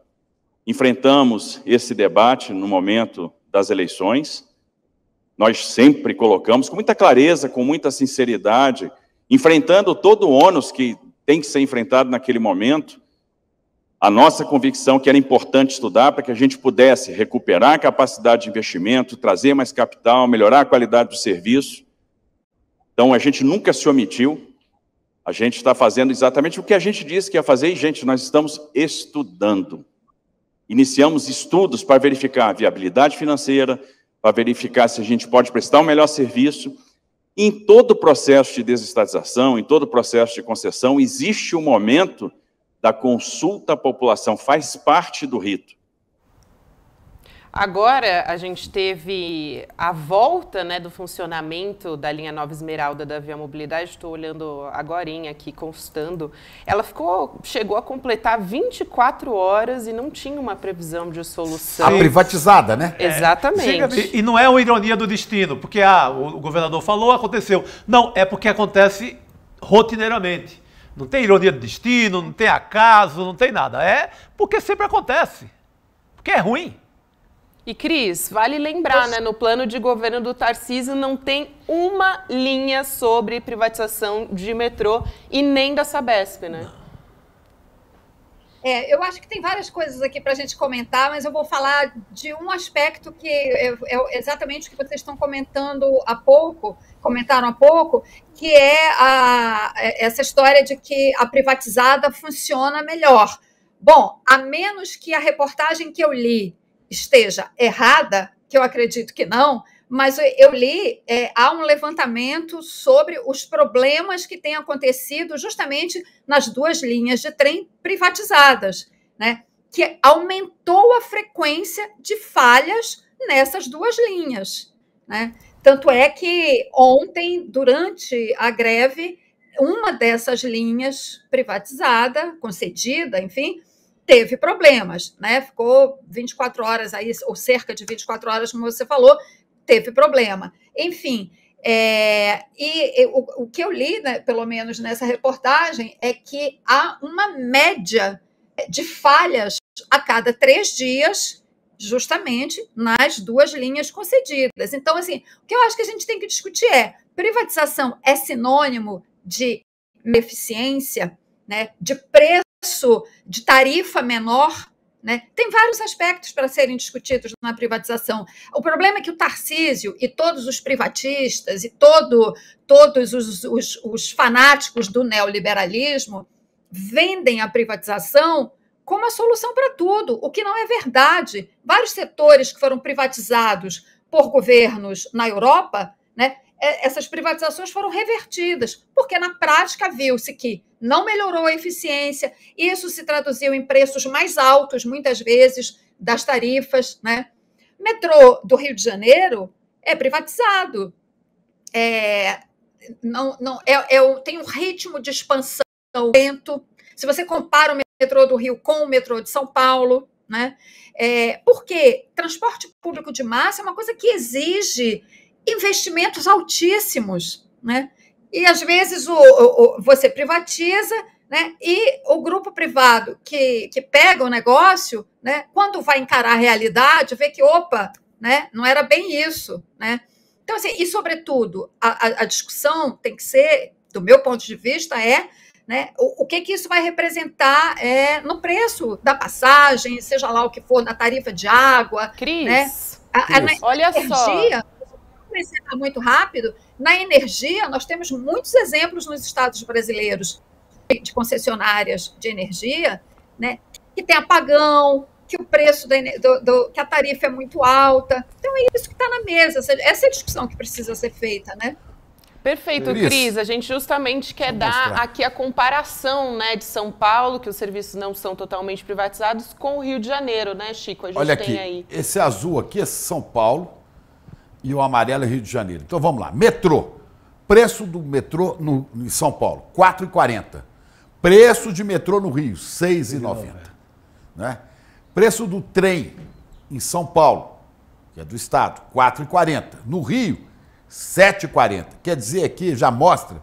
S9: Enfrentamos esse debate no momento das eleições, nós sempre colocamos com muita clareza, com muita sinceridade, enfrentando todo o ônus que tem que ser enfrentado naquele momento, a nossa convicção que era importante estudar para que a gente pudesse recuperar a capacidade de investimento, trazer mais capital, melhorar a qualidade do serviço. Então, a gente nunca se omitiu, a gente está fazendo exatamente o que a gente disse que ia fazer, e, gente, nós estamos estudando. Iniciamos estudos para verificar a viabilidade financeira, para verificar se a gente pode prestar um melhor serviço. Em todo o processo de desestatização, em todo o processo de concessão, existe um momento da consulta à população, faz parte do rito.
S4: Agora, a gente teve a volta, né, do funcionamento da linha Nova Esmeralda da Via Mobilidade, estou olhando agorinha aqui, constando. Ela chegou a completar 24 horas e não tinha uma previsão de solução.
S6: A privatizada, né?
S4: Exatamente.
S5: E não é uma ironia do destino, porque o governador falou, aconteceu. Não, é porque acontece rotineiramente. Não tem ironia do destino, não tem acaso, não tem nada. É porque sempre acontece. Porque é ruim.
S4: E, Cris, vale lembrar, né, no plano de governo do Tarcísio não tem uma linha sobre privatização de metrô e nem da Sabesp, né?
S8: Eu acho que tem várias coisas aqui para a gente comentar, mas eu vou falar de um aspecto que é exatamente o que vocês estão comentaram há pouco, que é essa história de que a privatizada funciona melhor. Bom, a menos que a reportagem que eu li esteja errada, que eu acredito que não, mas eu li, há um levantamento sobre os problemas que têm acontecido justamente nas duas linhas de trem privatizadas, né? Que aumentou a frequência de falhas nessas duas linhas, né? Tanto é que ontem, durante a greve, uma dessas linhas privatizada, concedida, enfim, teve problemas, né? Ficou 24 horas aí, ou cerca de 24 horas, como você falou, teve problema. Enfim, o que eu li, né, pelo menos nessa reportagem, é que há uma média de falhas a cada 3 dias, justamente nas duas linhas concedidas. Então, assim, o que eu acho que a gente tem que discutir é: privatização é sinônimo de eficiência, né, de preço, de tarifa menor? Né? Tem vários aspectos para serem discutidos na privatização. O problema é que o Tarcísio e todos os privatistas e todos os fanáticos do neoliberalismo vendem a privatização como a solução para tudo, o que não é verdade. Vários setores que foram privatizados por governos na Europa, né, essas privatizações foram revertidas, porque na prática viu-se que não melhorou a eficiência, isso se traduziu em preços mais altos, muitas vezes, das tarifas, né? Metrô do Rio de Janeiro é privatizado, tem um ritmo de expansão lento. Se você compara o metrô do Rio com o metrô de São Paulo, né? Porque transporte público de massa é uma coisa que exige investimentos altíssimos, né? E, às vezes, você privatiza, né? E o grupo privado que pega o negócio, né? Quando vai encarar a realidade, vê que, opa, né? Não era bem isso, né? Então, assim, e, sobretudo, a discussão tem que ser, do meu ponto de vista, né, o que isso vai representar no preço da passagem, seja lá o que for, na tarifa de água.
S4: Cris,
S8: né?
S4: olha
S8: energia,
S4: só.
S8: para encerrar muito rápido, na energia, nós temos muitos exemplos nos estados brasileiros de concessionárias de energia, né, que tem apagão, que o preço, que a tarifa é muito alta. Então, é isso que está na mesa. Essa é a discussão que precisa ser feita, né?
S4: Perfeito, Cris. A gente justamente quer dar aqui a comparação, né, de São Paulo, que os serviços não são totalmente privatizados, com o Rio de Janeiro, né, Chico? A gente
S6: Olha
S4: tem
S6: aqui,
S4: aí.
S6: esse azul aqui é São Paulo e o amarelo é Rio de Janeiro. Então vamos lá. Metrô. Preço do metrô em São Paulo, R$ 4,40. Preço de metrô no Rio, R$ 6,90. Né? Preço do trem em São Paulo, que é do estado, R$ 4,40. No Rio, R$ 7,40. Quer dizer aqui, já mostra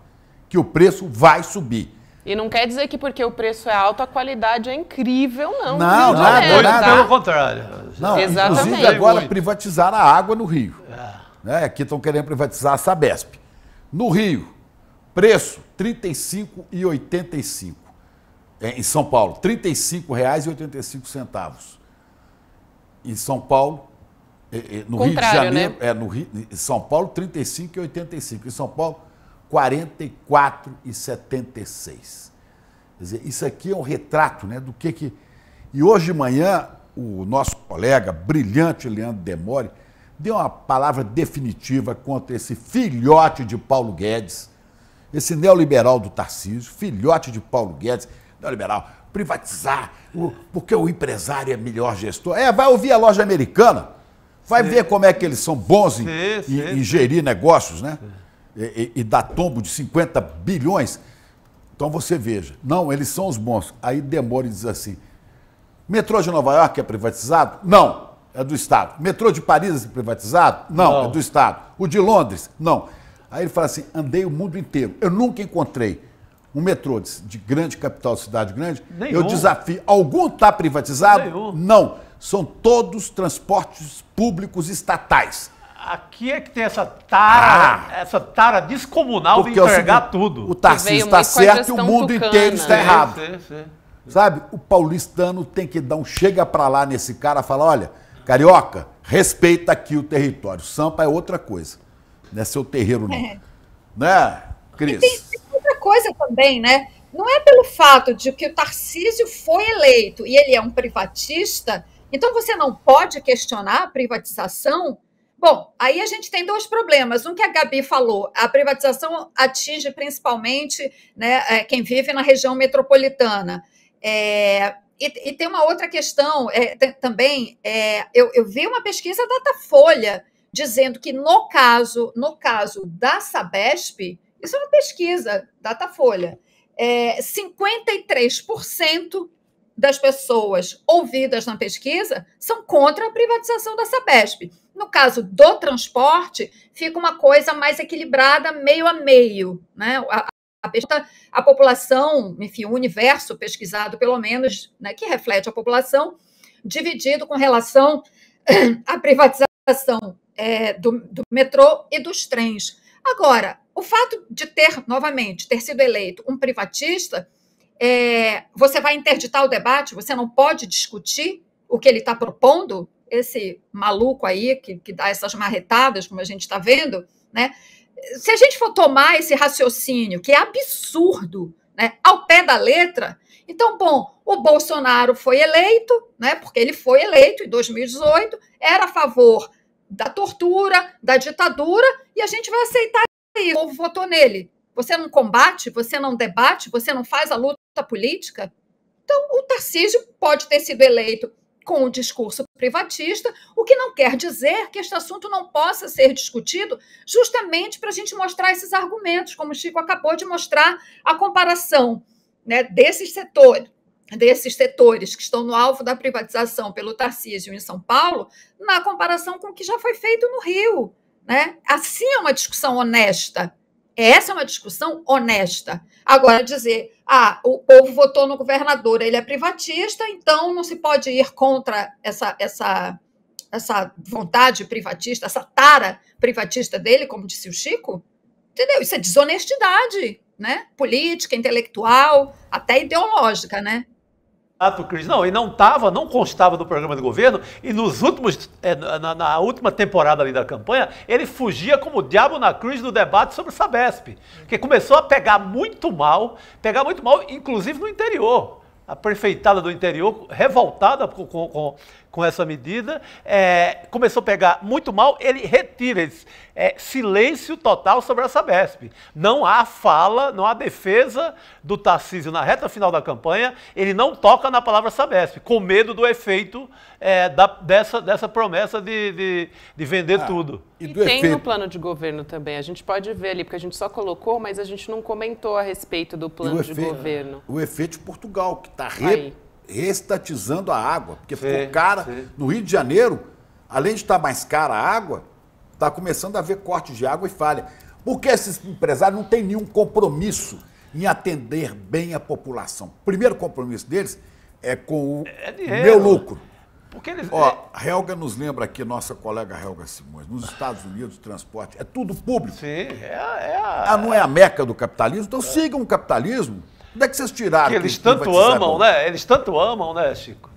S6: que o preço vai subir.
S4: E não quer dizer que porque o preço é alto, a qualidade é incrível, não.
S6: Não, nada.
S5: Pelo contrário.
S6: Não,
S4: exatamente.
S6: Inclusive agora privatizaram a água no Rio. Né? Aqui estão querendo privatizar a Sabesp. No Rio, preço R$ 35,85. Em São Paulo, R$ 35,85. Em São Paulo, no Rio de Janeiro,
S4: né?
S6: no Rio, em São Paulo, R$ 35,85. Em São Paulo, R$ 44,76. Quer dizer, isso aqui é um retrato, né, do que... E hoje de manhã, o nosso colega, brilhante Leandro Demore, deu uma palavra definitiva contra esse filhote de Paulo Guedes, esse neoliberal do Tarcísio, filhote de Paulo Guedes, neoliberal, privatizar, porque o empresário é melhor gestor. Vai ouvir a loja americana, vai ver como é que eles são bons em gerir negócios, né? E dar tombo de 50 bilhões. Então você veja, não, eles são os bons. Aí Demore diz assim, metrô de Nova York é privatizado? Não, é do Estado. Metrô de Paris é privatizado? Não, é do Estado. O de Londres? Não. Aí ele fala assim, andei o mundo inteiro. Eu nunca encontrei um metrô de grande capital, cidade grande. Nenhum. Eu desafio, algum está privatizado? Nenhum. Não, são todos transportes públicos estatais.
S5: Aqui é que tem essa tara descomunal de entregar tudo.
S6: O Tarcísio está certo e o mundo inteiro está errado. Sabe? O paulistano tem que dar um chega para lá nesse cara e falar, olha, carioca, respeita aqui o território. Sampa é outra coisa. Não é seu terreiro, não. Né, Cris?
S8: E tem outra coisa também, né? Não é pelo fato de que o Tarcísio foi eleito e ele é um privatista, então você não pode questionar a privatização. Bom, aí a gente tem dois problemas. Um que a Gabi falou, a privatização atinge principalmente, né, quem vive na região metropolitana. E tem uma outra questão também, eu vi uma pesquisa da Datafolha dizendo que no caso da Sabesp, isso é uma pesquisa da Datafolha, 53% das pessoas ouvidas na pesquisa são contra a privatização da Sabesp. No caso do transporte, fica uma coisa mais equilibrada, meio a meio, né? A população, enfim, o universo pesquisado, pelo menos, né, que reflete a população, dividido com relação à privatização do metrô e dos trens. Agora, o fato de novamente, ter sido eleito um privatista, você vai interditar o debate, você não pode discutir o que ele está propondo, esse maluco aí que dá essas marretadas, como a gente está vendo, né? Se a gente for tomar esse raciocínio, que é absurdo, né, ao pé da letra, então, bom, o Bolsonaro foi eleito, né, porque ele foi eleito em 2018, era a favor da tortura, da ditadura, e a gente vai aceitar isso. O povo votou nele. Você não combate, você não debate, você não faz a luta política? Então, o Tarcísio pode ter sido eleito com o discurso privatista, o que não quer dizer que este assunto não possa ser discutido justamente para a gente mostrar esses argumentos, como o Chico acabou de mostrar, a comparação, né, desses setores que estão no alvo da privatização pelo Tarcísio em São Paulo, na comparação com o que já foi feito no Rio. Né? Assim é uma discussão honesta. Essa é uma discussão honesta. Agora, dizer, o povo votou no governador, ele é privatista, então não se pode ir contra essa vontade privatista, essa tara privatista dele, como disse o Chico, entendeu? Isso é desonestidade, né? Política, intelectual, até ideológica, né?
S5: Cris. Não, e não constava do programa de governo, e nos últimos, na última temporada ali da campanha, ele fugia como o diabo na cruz do debate sobre o Sabesp, que começou a pegar muito mal, inclusive no interior. A prefeitada do interior, revoltada com essa medida, começou a pegar muito mal, ele retira silêncio total sobre a Sabesp. Não há fala, não há defesa do Tarcísio na reta final da campanha, ele não toca na palavra Sabesp, com medo do efeito dessa promessa de vender tudo.
S4: E tem no plano de governo também, a gente pode ver ali, porque a gente só colocou, mas a gente não comentou a respeito do plano de governo.
S6: O efeito de Portugal, que está reestatizando a água, porque ficou cara. No Rio de Janeiro, além de estar mais cara a água, está começando a haver corte de água e falha. Porque esses empresários não têm nenhum compromisso em atender bem a população. O primeiro compromisso deles é com o meu lucro.
S5: Porque eles,
S6: Helga nos lembra aqui, nossa colega Helga Simões, nos Estados Unidos o transporte é tudo público.
S5: Sim,
S6: não é a meca do capitalismo? Então sigam o capitalismo. Onde é que vocês tiraram?
S5: Que eles tanto amam, né? Eles tanto amam, né, Chico?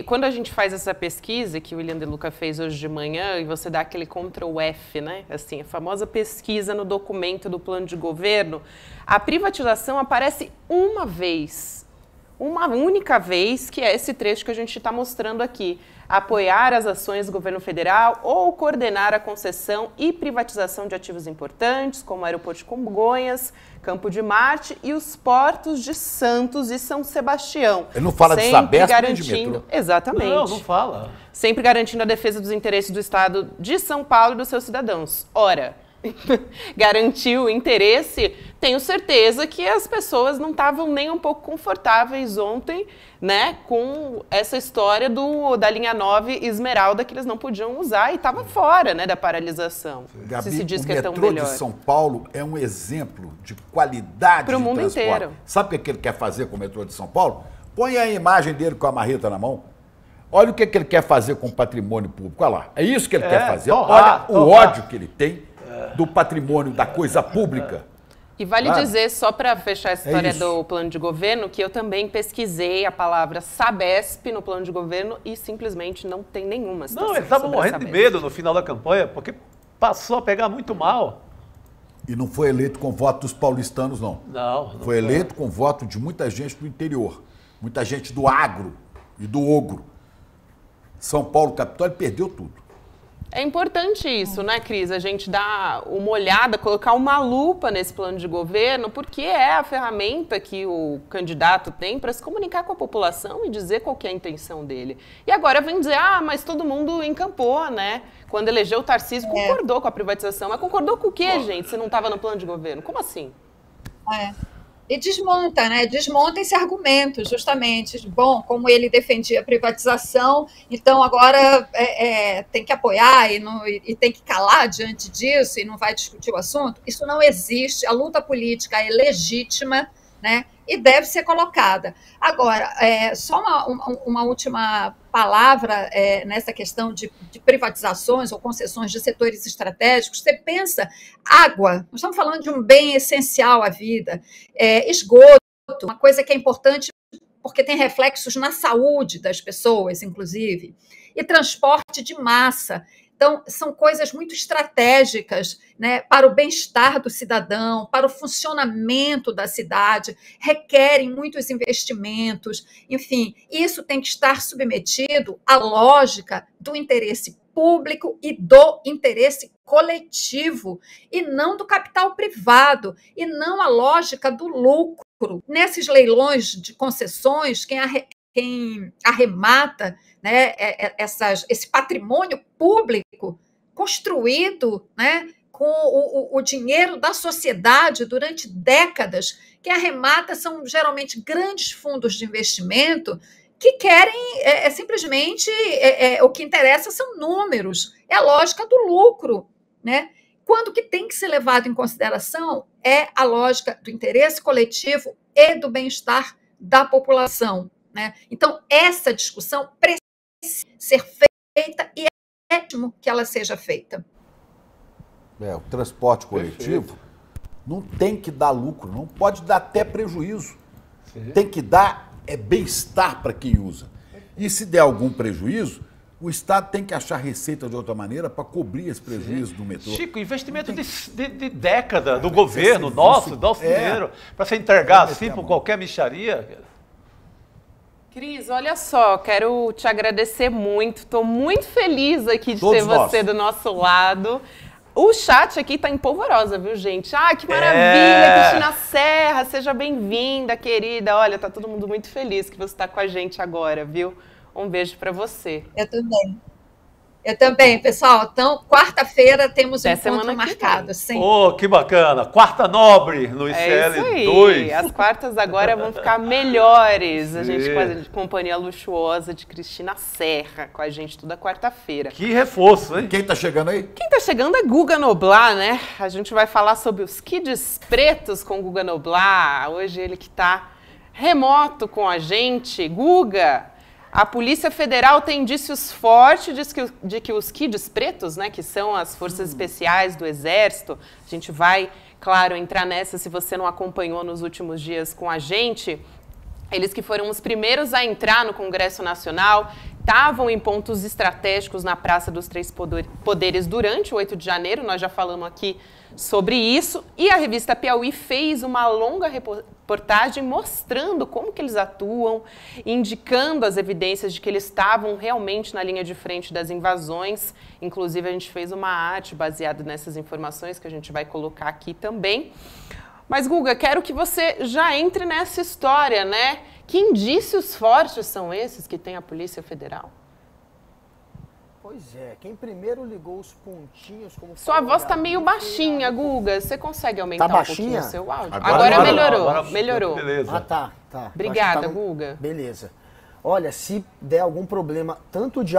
S4: Quando a gente faz essa pesquisa que o William De Luca fez hoje de manhã, e você dá aquele Ctrl F, né? Assim, a famosa pesquisa no documento do plano de governo, a privatização aparece uma única vez, que é esse trecho que a gente está mostrando aqui. Apoiar as ações do governo federal ou coordenar a concessão e privatização de ativos importantes, como o aeroporto de Congonhas, Campo de Marte e os portos de Santos e São Sebastião.
S6: Ele não fala de Sabesp nem de metrô.
S4: Exatamente.
S5: Não fala.
S4: Sempre garantindo a defesa dos interesses do Estado de São Paulo e dos seus cidadãos. Ora, garantir o interesse, tenho certeza que as pessoas não estavam nem um pouco confortáveis ontem, né, com essa história da linha 9 Esmeralda que eles não podiam usar e estava fora, né, da paralisação.
S6: Gabi,
S4: se diz que
S6: o
S4: é tão
S6: metrô
S4: melhor.
S6: de São Paulo é um exemplo de qualidade
S4: Pro
S6: de
S4: mundo
S6: transporte.
S4: inteiro.
S6: Sabe o que ele quer fazer com o metrô de São Paulo? Põe a imagem dele com a marreta na mão. Olha o que ele quer fazer com o patrimônio público. Olha lá, é isso que ele quer fazer. Olha o ódio que ele tem do patrimônio, da coisa pública.
S4: E vale dizer, só para fechar a história do plano de governo, que eu também pesquisei a palavra Sabesp no plano de governo e simplesmente não tem nenhuma citação.
S5: Não, eles estavam morrendo de medo no final da campanha, porque passou a pegar muito mal.
S6: E não foi eleito com voto dos paulistanos, não.
S5: Não
S6: foi eleito com voto de muita gente do interior, muita gente do agro e do ogro. São Paulo, capital, ele perdeu tudo.
S4: É importante isso, né, Cris? A gente dar uma olhada, colocar uma lupa nesse plano de governo, porque é a ferramenta que o candidato tem para se comunicar com a população e dizer qual que é a intenção dele. E agora vem dizer, mas todo mundo encampou, né? Quando elegeu o Tarcísio, concordou com a privatização. Mas concordou com o quê, gente, se não estava no plano de governo? Como assim?
S8: E desmonta, né? Desmonta esse argumento, justamente. Bom, como ele defendia a privatização, então agora tem que apoiar e tem que calar diante disso e não vai discutir o assunto. Isso não existe. A luta política é legítima, né? E deve ser colocada. Agora, só uma última palavra nessa questão de privatizações ou concessões de setores estratégicos. Você pensa, água, nós estamos falando de um bem essencial à vida, esgoto, uma coisa que é importante porque tem reflexos na saúde das pessoas, inclusive, e transporte de massa. Então, são coisas muito estratégicas, né, para o bem-estar do cidadão, para o funcionamento da cidade, requerem muitos investimentos, enfim, isso tem que estar submetido à lógica do interesse público e do interesse coletivo, e não do capital privado, e não a lógica do lucro. Nesses leilões de concessões, quem arremata, né, esse patrimônio público construído, né, com o dinheiro da sociedade durante décadas, quem arremata são geralmente grandes fundos de investimento que querem simplesmente, o que interessa são números, é a lógica do lucro, né? Quando que tem que ser levado em consideração é a lógica do interesse coletivo e do bem-estar da população, né? Então, essa discussão precisa ser feita e é ótimo que ela seja feita.
S6: O transporte coletivo não tem que dar lucro, não pode dar até prejuízo. Tem que dar é bem-estar para quem usa. E se der algum prejuízo, o Estado tem que achar receita de outra maneira para cobrir esse prejuízo do metrô.
S5: Chico, investimento de década do governo, nosso dinheiro, para você entregar assim por qualquer mixaria.
S4: Cris, olha só, quero te agradecer muito. Estou muito feliz aqui de ter você do nosso lado. O chat aqui tá em polvorosa, viu, gente? Ah, que maravilha, Cristina Serra, seja bem-vinda, querida. Olha, tá todo mundo muito feliz que você tá com a gente agora, viu? Um beijo para você.
S8: Eu também. Eu também, pessoal. Então, quarta-feira temos um encontro marcado. Sim.
S5: Oh, que bacana. Quarta nobre no ICL2.
S4: As quartas agora vão ficar melhores. Sim. A gente com a companhia luxuosa de Cristina Serra com a gente toda quarta-feira.
S5: Que reforço, hein?
S6: Quem tá chegando aí?
S4: Quem tá chegando é Guga Noblar, né? A gente vai falar sobre os kids pretos com Guga Noblar. Hoje ele que tá remoto com a gente. Guga, a Polícia Federal tem indícios fortes de que os kids pretos, né, que são as forças especiais do Exército, a gente vai, claro, entrar nessa se você não acompanhou nos últimos dias com a gente, eles que foram os primeiros a entrar no Congresso Nacional, estavam em pontos estratégicos na Praça dos Três Poderes durante o 8 de janeiro, nós já falamos aqui sobre isso, e a revista Piauí fez uma longa reportagem mostrando como que eles atuam, indicando as evidências de que eles estavam realmente na linha de frente das invasões. Inclusive, a gente fez uma arte baseada nessas informações que a gente vai colocar aqui também. Mas, Guga, quero que você já entre nessa história, né? Que indícios fortes são esses que tem a Polícia Federal?
S10: Pois é, quem primeiro ligou os pontinhos... Como
S4: sua voz tá meio baixinha, Guga. Você consegue aumentar um pouquinho o seu áudio?
S10: Agora
S4: melhorou,
S10: agora
S4: melhorou.
S5: Beleza.
S10: Ah, tá.
S4: Obrigada, Guga.
S10: Beleza. Olha, se der algum problema, tanto de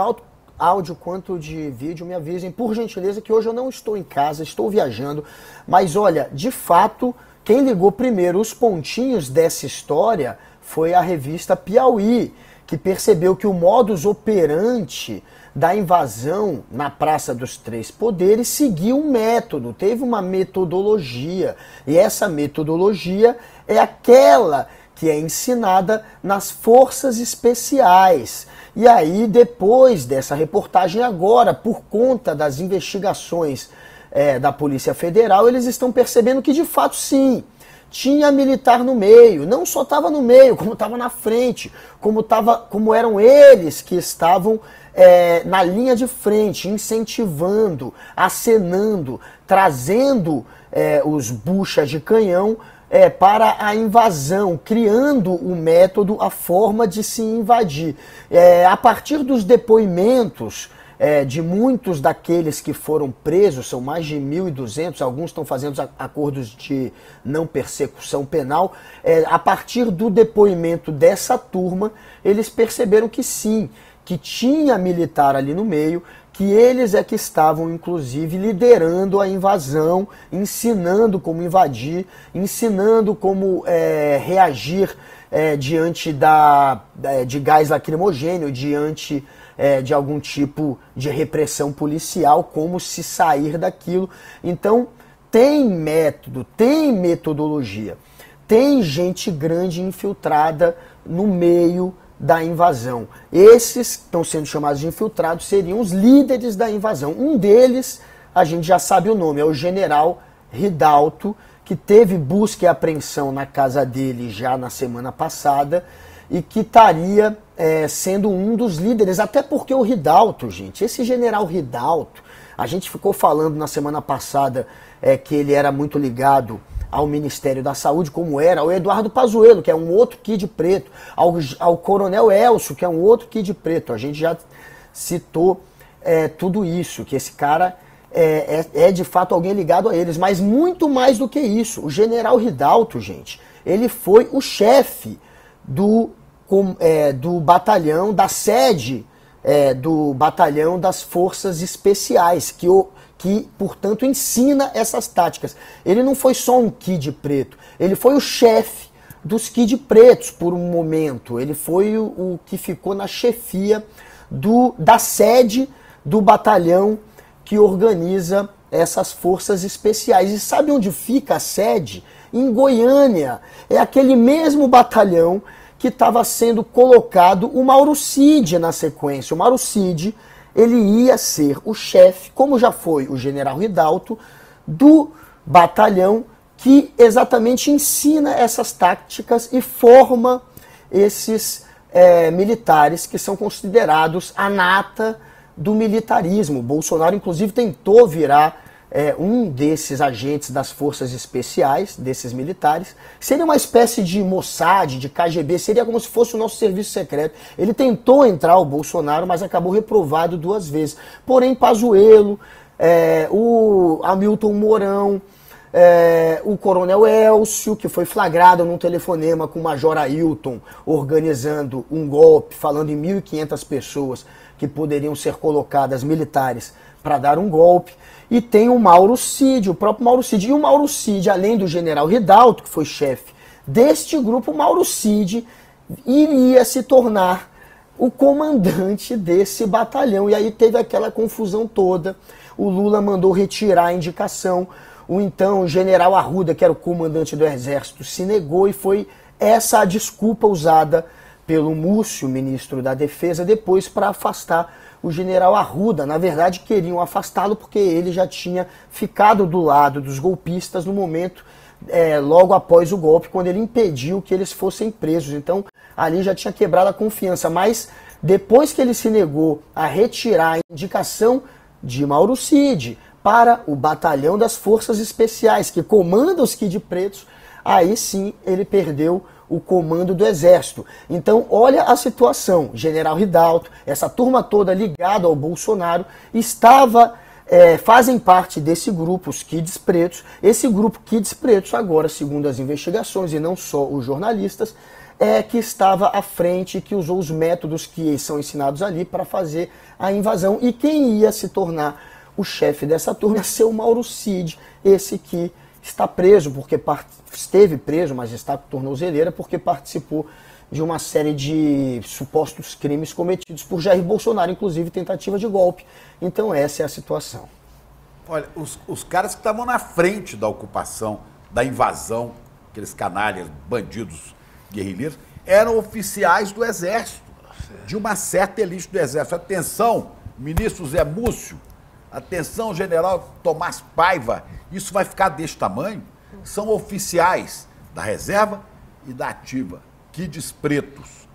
S10: áudio quanto de vídeo, me avisem, por gentileza, que hoje eu não estou em casa, estou viajando. Mas olha, de fato, quem ligou primeiro os pontinhos dessa história foi a revista Piauí, que percebeu que o modus operandi da invasão na Praça dos Três Poderes seguiu um método, teve uma metodologia. E essa metodologia é aquela que é ensinada nas forças especiais. E aí, depois dessa reportagem agora, por conta das investigações da Polícia Federal, eles estão percebendo que, de fato, sim, tinha militar no meio. Não só estava no meio, como estava na frente, como eram eles que estavam na linha de frente, incentivando, acenando, trazendo os buchas de canhão para a invasão, criando o método, a forma de se invadir. A partir dos depoimentos de muitos daqueles que foram presos, são mais de 1.200, alguns estão fazendo acordos de não persecução penal, a partir do depoimento dessa turma, eles perceberam que sim, que tinha militar ali no meio, que eles é que estavam, inclusive, liderando a invasão, ensinando como invadir, ensinando como reagir diante de gás lacrimogêneo, diante de algum tipo de repressão policial, como se sair daquilo. Então, tem método, tem metodologia, tem gente grande infiltrada no meio da invasão. Esses que estão sendo chamados de infiltrados seriam os líderes da invasão. Um deles, a gente já sabe o nome, é o general Ridalto, que teve busca e apreensão na casa dele já na semana passada e que estaria sendo um dos líderes, até porque o Ridalto, gente, esse general Ridalto, a gente ficou falando na semana passada que ele era muito ligado ao Ministério da Saúde, como era ao Eduardo Pazuello, que é um outro Kid preto, ao Coronel Elcio, que é um outro Kid preto. A gente já citou tudo isso, que esse cara é de fato alguém ligado a eles, mas muito mais do que isso. O general Ridalto, gente, ele foi o chefe do batalhão, da sede do batalhão das Forças Especiais, que, portanto, ensina essas táticas. Ele não foi só um Kid preto, ele foi o chefe dos Kid pretos por um momento. Ele foi o que ficou na chefia da sede do batalhão que organiza essas forças especiais. E sabe onde fica a sede? Em Goiânia. É aquele mesmo batalhão que estava sendo colocado o Mauro Cid na sequência. O Mauro Cid, ele ia ser o chefe, como já foi o general Ridalto, do batalhão que exatamente ensina essas táticas e forma esses militares que são considerados a nata do militarismo. O Bolsonaro, inclusive, tentou virar um desses agentes das forças especiais, desses militares. Seria uma espécie de Mossad, de KGB, seria como se fosse o nosso serviço secreto. Ele tentou entrar, o Bolsonaro, mas acabou reprovado 2 vezes. Porém, Pazuello, o Hamilton Mourão, o coronel Elcio, que foi flagrado num telefonema com o major Ailton, organizando um golpe, falando em 1.500 pessoas que poderiam ser colocadas militares para dar um golpe. E tem o Mauro Cid, o próprio Mauro Cid. E o Mauro Cid, além do general Ridalto, que foi chefe deste grupo, o Mauro Cid iria se tornar o comandante desse batalhão. E aí teve aquela confusão toda. O Lula mandou retirar a indicação. O então general Arruda, que era o comandante do exército, se negou, e foi essa a desculpa usada pelo Múcio, ministro da Defesa, depois para afastar o general Arruda. Na verdade, queriam afastá-lo porque ele já tinha ficado do lado dos golpistas no momento, logo após o golpe, quando ele impediu que eles fossem presos. Então, ali já tinha quebrado a confiança. Mas, depois que ele se negou a retirar a indicação de Mauro Cid para o batalhão das Forças Especiais, que comanda os Kid Pretos, aí sim ele perdeu o comando do Exército. Então, olha a situação. General Ridalto, essa turma toda ligada ao Bolsonaro, fazem parte desse grupo, os Kids Pretos. Esse grupo Kids Pretos, agora, segundo as investigações, e não só os jornalistas, que estava à frente, que usou os métodos que são ensinados ali para fazer a invasão. E quem ia se tornar o chefe dessa turma ia ser o Mauro Cid, esse que está preso, porque esteve preso, mas está com tornozeleira, porque participou de uma série de supostos crimes cometidos por Jair Bolsonaro, inclusive tentativa de golpe. Então essa é a situação.
S6: Olha, os caras que estavam na frente da ocupação, da invasão, aqueles canalhas, bandidos, guerrilheiros, eram oficiais do Exército, de uma certa elite do Exército. Atenção, ministro Zé Múcio, atenção, general Tomás Paiva, isso vai ficar deste tamanho? São oficiais da reserva e da ativa, Kids Pretos.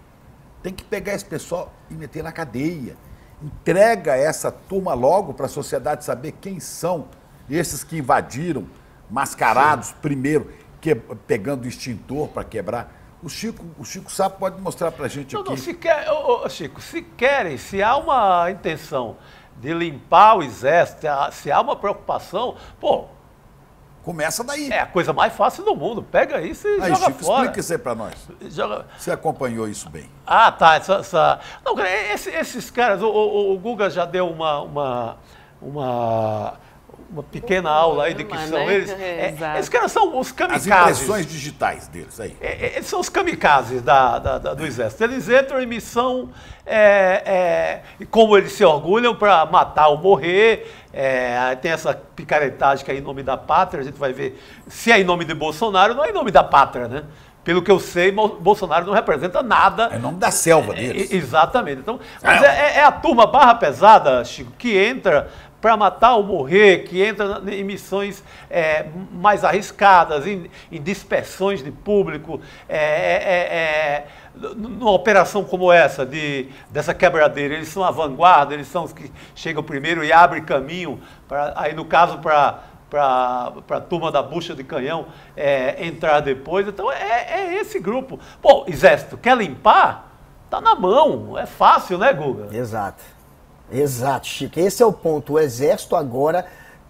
S6: Tem que pegar esse pessoal e meter na cadeia. Entrega essa turma logo para a sociedade saber quem são esses que invadiram, mascarados. Sim. Primeiro, pegando extintor para quebrar. O Chico Sá pode mostrar para a gente aqui.
S5: Não, Chico, se há uma intenção de limpar o Exército, se há uma preocupação,
S6: começa daí.
S5: É a coisa mais fácil do mundo. Pega isso e joga
S6: Chico,
S5: fora.
S6: Explica isso aí para nós. Você acompanhou isso bem.
S5: Ah, tá. Não, esses caras, o Guga já deu uma pequena aula aí de que são eles. Esses caras são os kamikazes.
S6: As impressões digitais deles aí.
S5: Eles são os kamikazes do Exército. Eles entram em missão, como eles se orgulham, para matar ou morrer. Tem essa picaretagem que é em nome da pátria. A gente vai ver se é em nome de Bolsonaro, não é em nome da pátria, né? Pelo que eu sei, Bolsonaro não representa nada.
S6: É em nome da selva deles.
S5: Exatamente. Então, mas é a turma barra pesada, Chico, que entra para matar ou morrer, que entra em missões mais arriscadas, em dispersões de público, numa operação como essa, dessa quebradeira. Eles são a vanguarda, eles são os que chegam primeiro e abrem caminho, aí no caso para a turma da bucha de canhão entrar depois. Então é esse grupo. Bom, Exército, quer limpar? Tá na mão, é fácil, né, Guga?
S10: Exato, Chico. Esse é o ponto. O Exército agora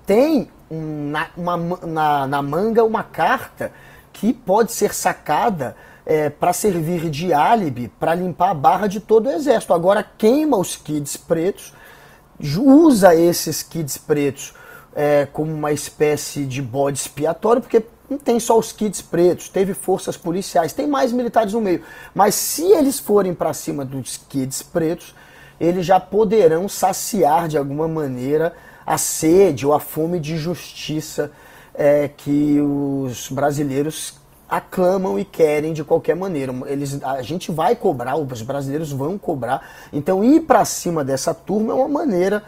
S10: tem na manga uma carta que pode ser sacada para servir de álibi, para limpar a barra de todo o Exército. Agora queima os Kids Pretos, usa esses Kids Pretos como uma espécie de bode expiatório, porque não tem só os Kids Pretos, teve forças policiais, tem mais militares no meio. Mas se eles forem para cima dos Kids Pretos, eles já poderão saciar de alguma maneira a sede ou a fome de justiça que os brasileiros aclamam e querem de qualquer maneira. A gente vai cobrar, os brasileiros vão cobrar. Então, ir para cima dessa turma é uma maneira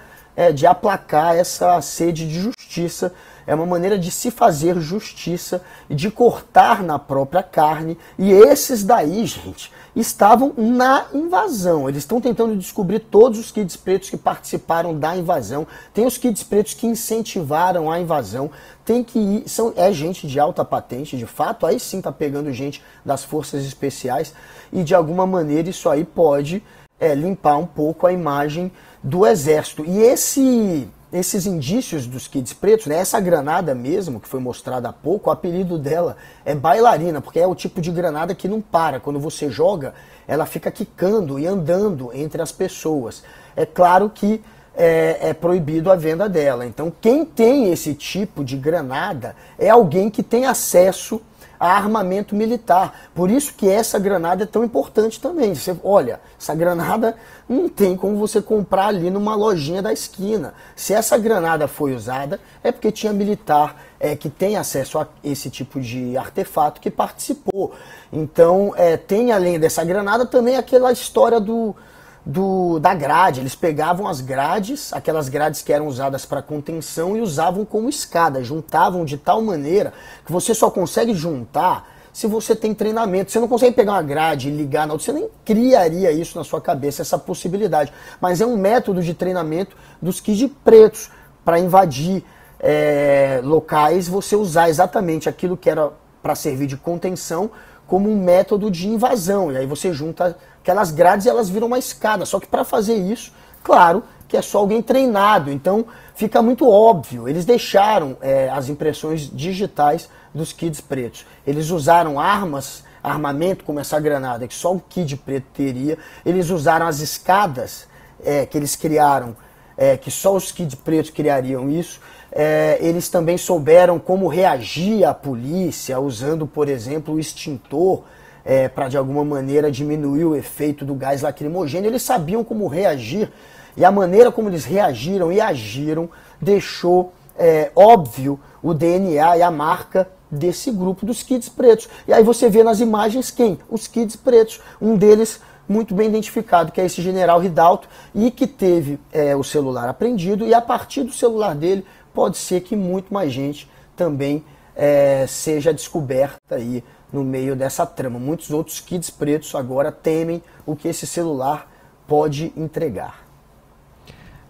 S10: de aplacar essa sede de justiça, é uma maneira de se fazer justiça e de cortar na própria carne. E esses daí, gente, estavam na invasão. Eles estão tentando descobrir todos os kids pretos que participaram da invasão. Tem os kids pretos que incentivaram a invasão. Tem que ir, é gente de alta patente, de fato. Aí sim tá pegando gente das forças especiais. E de alguma maneira isso aí pode limpar um pouco a imagem do exército. E esses indícios dos kids pretos, né, essa granada mesmo, que foi mostrada há pouco, o apelido dela é bailarina, porque é o tipo de granada que não para. Quando você joga, ela fica quicando e andando entre as pessoas. É claro que é proibido a venda dela. Então, quem tem esse tipo de granada é alguém que tem acesso a armamento militar. Por isso que essa granada é tão importante também. Você, olha, essa granada não tem como você comprar ali numa lojinha da esquina. Se essa granada foi usada, é porque tinha militar que tem acesso a esse tipo de artefato que participou. Então, tem além dessa granada também aquela história da grade. Eles pegavam as grades, aquelas grades que eram usadas para contenção, e usavam como escada, juntavam de tal maneira que você só consegue juntar se você tem treinamento. Você não consegue pegar uma grade e ligar na outra, você nem criaria isso na sua cabeça, essa possibilidade. Mas é um método de treinamento dos kids pretos para invadir locais, você usar exatamente aquilo que era para servir de contenção como um método de invasão. E aí você junta aquelas grades e elas viram uma escada. Só que para fazer isso, claro que é só alguém treinado. Então fica muito óbvio. Eles deixaram as impressões digitais dos kids pretos. Eles usaram armamento como essa granada, que só o kid preto teria. Eles usaram as escadas que eles criaram, que só os kids pretos criariam isso. Eles também souberam como reagir à polícia, usando, por exemplo, o extintor para de alguma maneira diminuir o efeito do gás lacrimogêneo. Eles sabiam como reagir, e a maneira como eles reagiram e agiram deixou óbvio o DNA e a marca desse grupo dos kids pretos. E aí você vê nas imagens quem? Os kids pretos. Um deles muito bem identificado, que é esse general Ridalto, e que teve o celular apreendido, e a partir do celular dele pode ser que muito mais gente também seja descoberta aí no meio dessa trama. Muitos outros kids pretos agora temem o que esse celular pode entregar.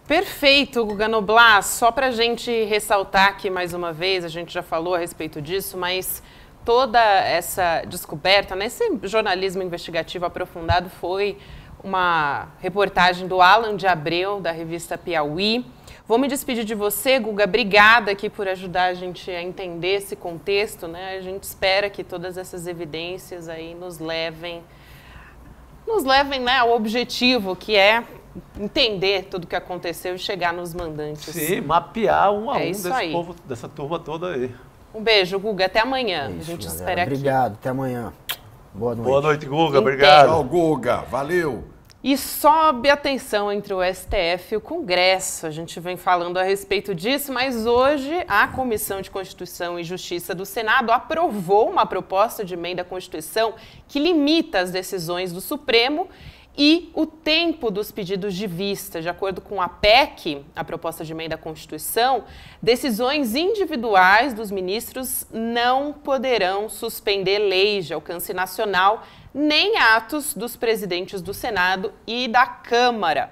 S4: Perfeito, Guga Noblar. Só para a gente ressaltar aqui mais uma vez, a gente já falou a respeito disso, mas toda essa descoberta, esse jornalismo investigativo aprofundado, foi uma reportagem do Alan de Abreu, da revista Piauí. Vou me despedir de você, Guga. Obrigada aqui por ajudar a gente a entender esse contexto, né? A gente espera que todas essas evidências aí nos levem, né, ao objetivo, que é entender tudo o que aconteceu e chegar nos mandantes.
S5: Sim, mapear um a um
S4: desse
S5: povo, dessa turma toda aí.
S4: Um beijo, Guga. Até amanhã. A gente espera aqui.
S10: Obrigado, até amanhã. Boa noite.
S5: Boa noite, Guga. Obrigado.
S6: Tchau, Guga. Valeu.
S4: E sobe a tensão entre o STF e o Congresso. A gente vem falando a respeito disso, mas hoje a Comissão de Constituição e Justiça do Senado aprovou uma proposta de emenda à Constituição que limita as decisões do Supremo e o tempo dos pedidos de vista. De acordo com a PEC, a proposta de emenda à Constituição, decisões individuais dos ministros não poderão suspender leis de alcance nacional, nem atos dos presidentes do Senado e da Câmara.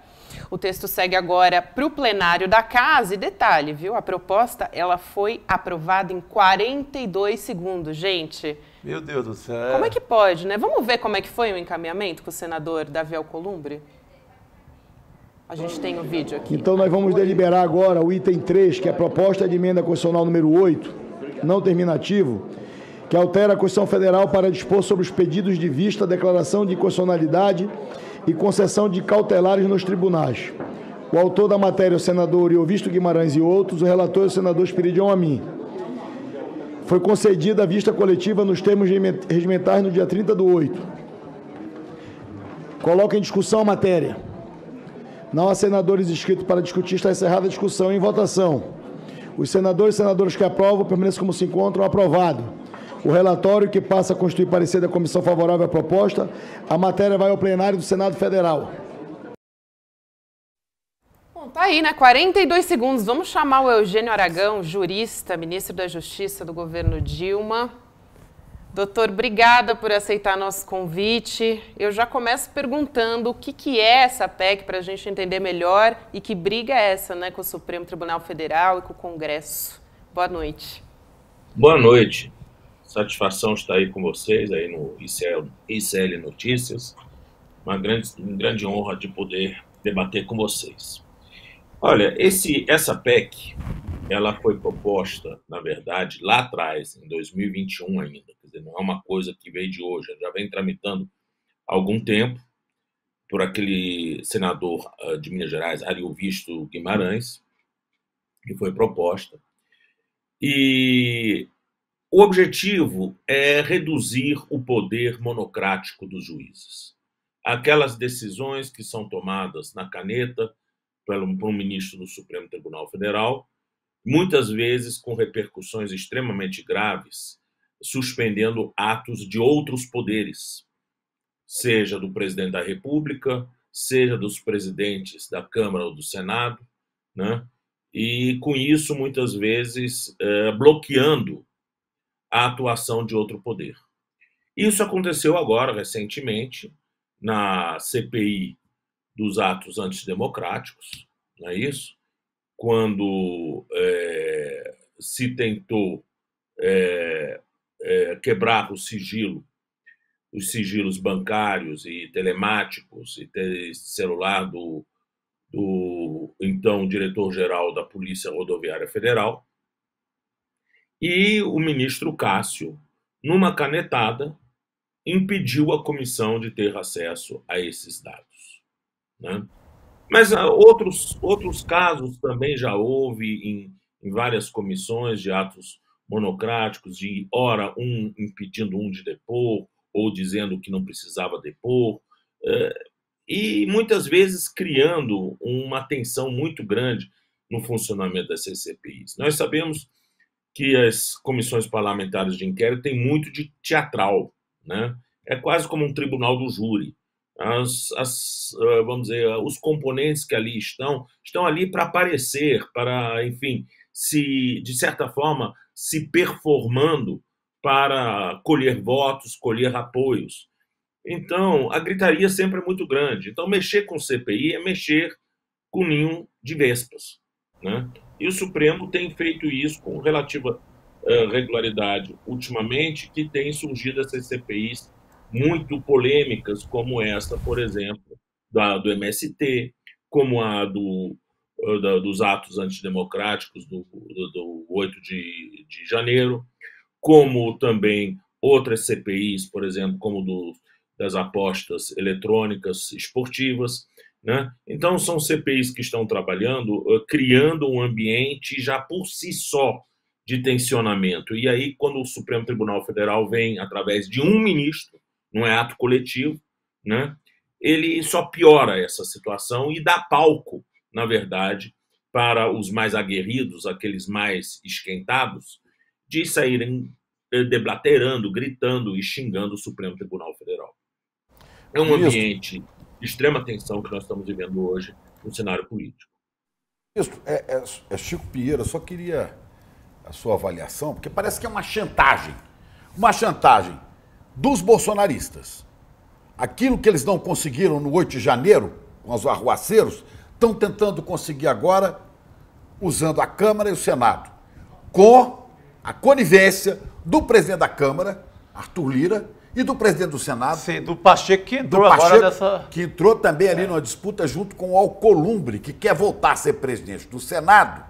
S4: O texto segue agora para o plenário da Casa. E detalhe, viu? A proposta ela foi aprovada em 42 segundos, gente.
S5: Meu Deus do céu.
S4: Como é que pode, né? Vamos ver como é que foi o encaminhamento com o senador Davi Alcolumbre? A gente tem o vídeo aqui.
S2: Então nós vamos deliberar agora o item 3, que é a proposta de emenda constitucional número 8, não terminativo, que altera a Constituição Federal para dispor sobre os pedidos de vista, declaração de inconstitucionalidade e concessão de cautelares nos tribunais. O autor da matéria, o senador Iovisto Guimarães e outros, o relator é o senador Espiridião Amin. Foi concedida a vista coletiva nos termos regimentais no dia 30/8. Coloca em discussão a matéria. Não há senadores inscritos para discutir, está encerrada a discussão em votação. Os senadores e senadoras que aprovam permanecem como se encontram, aprovado. o relatório, que passa a constituir parecer da comissão favorável à proposta. A matéria vai ao plenário do Senado Federal.
S4: Bom, tá aí, né? 42 segundos. Vamos chamar o Eugênio Aragão, jurista, ministro da Justiça do governo Dilma. Doutor, obrigada por aceitar nosso convite. Eu já começo perguntando o que é essa PEC para a gente entender melhor e que briga é essa, né, com o Supremo Tribunal Federal e com o Congresso. Boa noite.
S11: Boa noite. Satisfação estar aí com vocês, aí no ICL Notícias. Uma grande honra de poder debater com vocês. Olha, essa PEC, ela foi proposta, na verdade, lá atrás, em 2021 ainda. Quer dizer, não é uma coisa que veio de hoje, já vem tramitando há algum tempo por aquele senador de Minas Gerais, Ariovisto Guimarães, que foi proposta. E o objetivo é reduzir o poder monocrático dos juízes. Aquelas decisões que são tomadas na caneta por um ministro do Supremo Tribunal Federal, muitas vezes com repercussões extremamente graves, suspendendo atos de outros poderes, seja do presidente da República, seja dos presidentes da Câmara ou do Senado, né? E, com isso, muitas vezes, bloqueando a atuação de outro poder. Isso aconteceu agora, recentemente, na CPI dos atos antidemocráticos, não é isso? Quando se tentou quebrar os sigilos bancários e telemáticos e celular do então diretor-geral da Polícia Rodoviária Federal, e o ministro Cássio, numa canetada, impediu a comissão de ter acesso a esses dados, né? Mas outros casos também já houve em várias comissões de atos monocráticos, de ora um impedindo um de depor, ou dizendo que não precisava depor, e muitas vezes criando uma tensão muito grande no funcionamento dessas CPIs. Nós sabemos que as comissões parlamentares de inquérito têm muito de teatral, né? É quase como um tribunal do júri. Vamos dizer, os componentes que ali estão ali para aparecer, para, enfim, de certa forma, se performando para colher votos, colher apoios. Então, a gritaria sempre é muito grande. Então, mexer com CPI é mexer com ninho de vespas, né? E o Supremo tem feito isso com relativa regularidade ultimamente, que tem surgido essas CPIs muito polêmicas, como essa, por exemplo, do MST, como a dos atos antidemocráticos do 8 de janeiro, como também outras CPIs, por exemplo, como das apostas eletrônicas esportivas, né? Então, são CPIs que estão trabalhando, criando um ambiente já por si só de tensionamento. E aí, quando o Supremo Tribunal Federal vem através de um ministro, não é ato coletivo, né? Ele só piora essa situação e dá palco, na verdade, para os mais aguerridos, aqueles mais esquentados, de saírem deblaterando, gritando e xingando o Supremo Tribunal Federal. É um ambiente de extrema tensão que nós estamos vivendo hoje no cenário político.
S6: Chico Pinheiro, eu só queria a sua avaliação, porque parece que é uma chantagem dos bolsonaristas. Aquilo que eles não conseguiram no 8 de janeiro, com os arruaceiros, estão tentando conseguir agora, usando a Câmara e o Senado, com a conivência do presidente da Câmara, Arthur Lira, e do presidente do Senado.
S5: Sim, do Pacheco, que entrou agora nessa...
S6: Que entrou também ali numa disputa junto com o Alcolumbre, que quer voltar a ser presidente do Senado.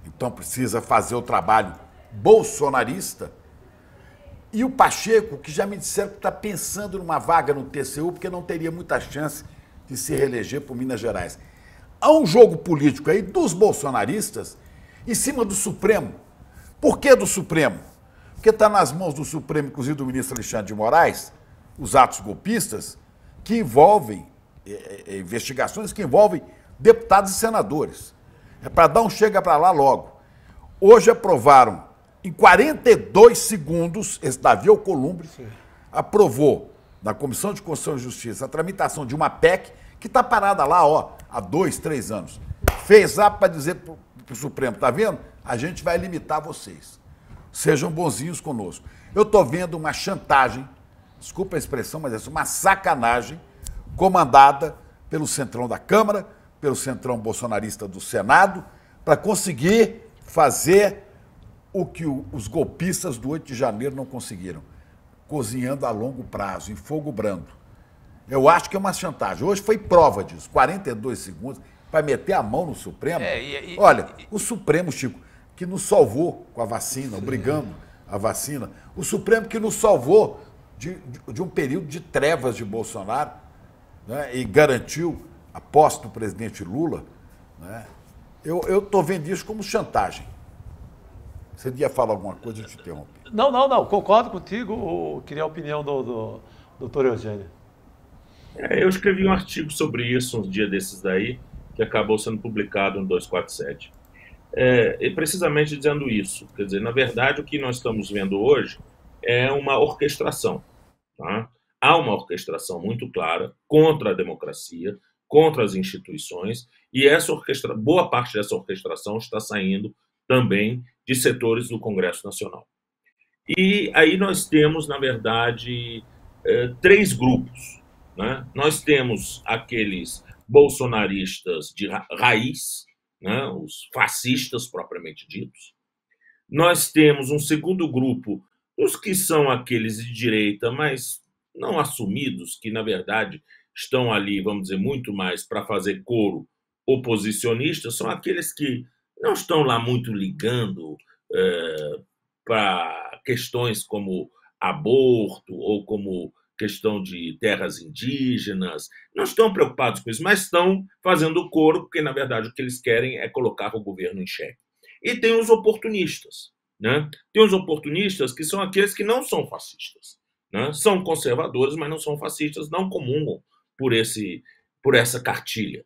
S6: Então precisa fazer o trabalho bolsonarista. E o Pacheco, que já me disseram que está pensando numa vaga no TCU, porque não teria muita chance de se reeleger por Minas Gerais. Há um jogo político aí dos bolsonaristas em cima do Supremo. Por que do Supremo? Porque está nas mãos do Supremo, inclusive do ministro Alexandre de Moraes, os atos golpistas, que envolvem investigações que envolvem deputados e senadores. É para dar um chega para lá logo. Hoje aprovaram Em 42 segundos, esse Davi Alcolumbre aprovou na Comissão de Constituição e Justiça a tramitação de uma PEC que está parada lá, ó, há 2, 3 anos. Fez lá para dizer para o Supremo, tá vendo? A gente vai limitar vocês. Sejam bonzinhos conosco. Eu estou vendo uma chantagem, desculpa a expressão, mas é uma sacanagem, comandada pelo centrão da Câmara, pelo centrão bolsonarista do Senado, para conseguir fazer o que os golpistas do 8 de janeiro não conseguiram, cozinhando a longo prazo, em fogo brando. Eu acho que é uma chantagem. Hoje foi prova disso, 42 segundos, para meter a mão no Supremo. Olha, o Supremo, Chico, que nos salvou com a vacina, obrigando a vacina, o Supremo que nos salvou de um período de trevas de Bolsonaro, né, e garantiu a posse do presidente Lula, né, eu estou vendo isso como chantagem. Você ia falar alguma coisa, eu te interrompi.
S5: Não, concordo contigo. Queria a opinião do doutor Eugênio.
S11: Eu escrevi um artigo sobre isso uns dias desses daí, que acabou sendo publicado no 247. E precisamente dizendo isso. Quer dizer, na verdade, o que nós estamos vendo hoje é uma orquestração. Tá? Há uma orquestração muito clara contra a democracia, contra as instituições, e boa parte dessa orquestração está saindo também de setores do Congresso Nacional. E aí nós temos, na verdade, 3 grupos. Né? Nós temos aqueles bolsonaristas de raiz, né? Os fascistas propriamente ditos. Nós temos um segundo grupo, os que são aqueles de direita, mas não assumidos, que, na verdade, estão ali, vamos dizer, muito mais para fazer coro oposicionistas, são aqueles que não estão lá muito ligando para questões como aborto ou como questão de terras indígenas, não estão preocupados com isso, mas estão fazendo coro, porque, na verdade, o que eles querem é colocar o governo em xeque. E tem os oportunistas. Né? Tem os oportunistas que são aqueles que não são fascistas. Né? São conservadores, mas não são fascistas, não comungam por essa cartilha.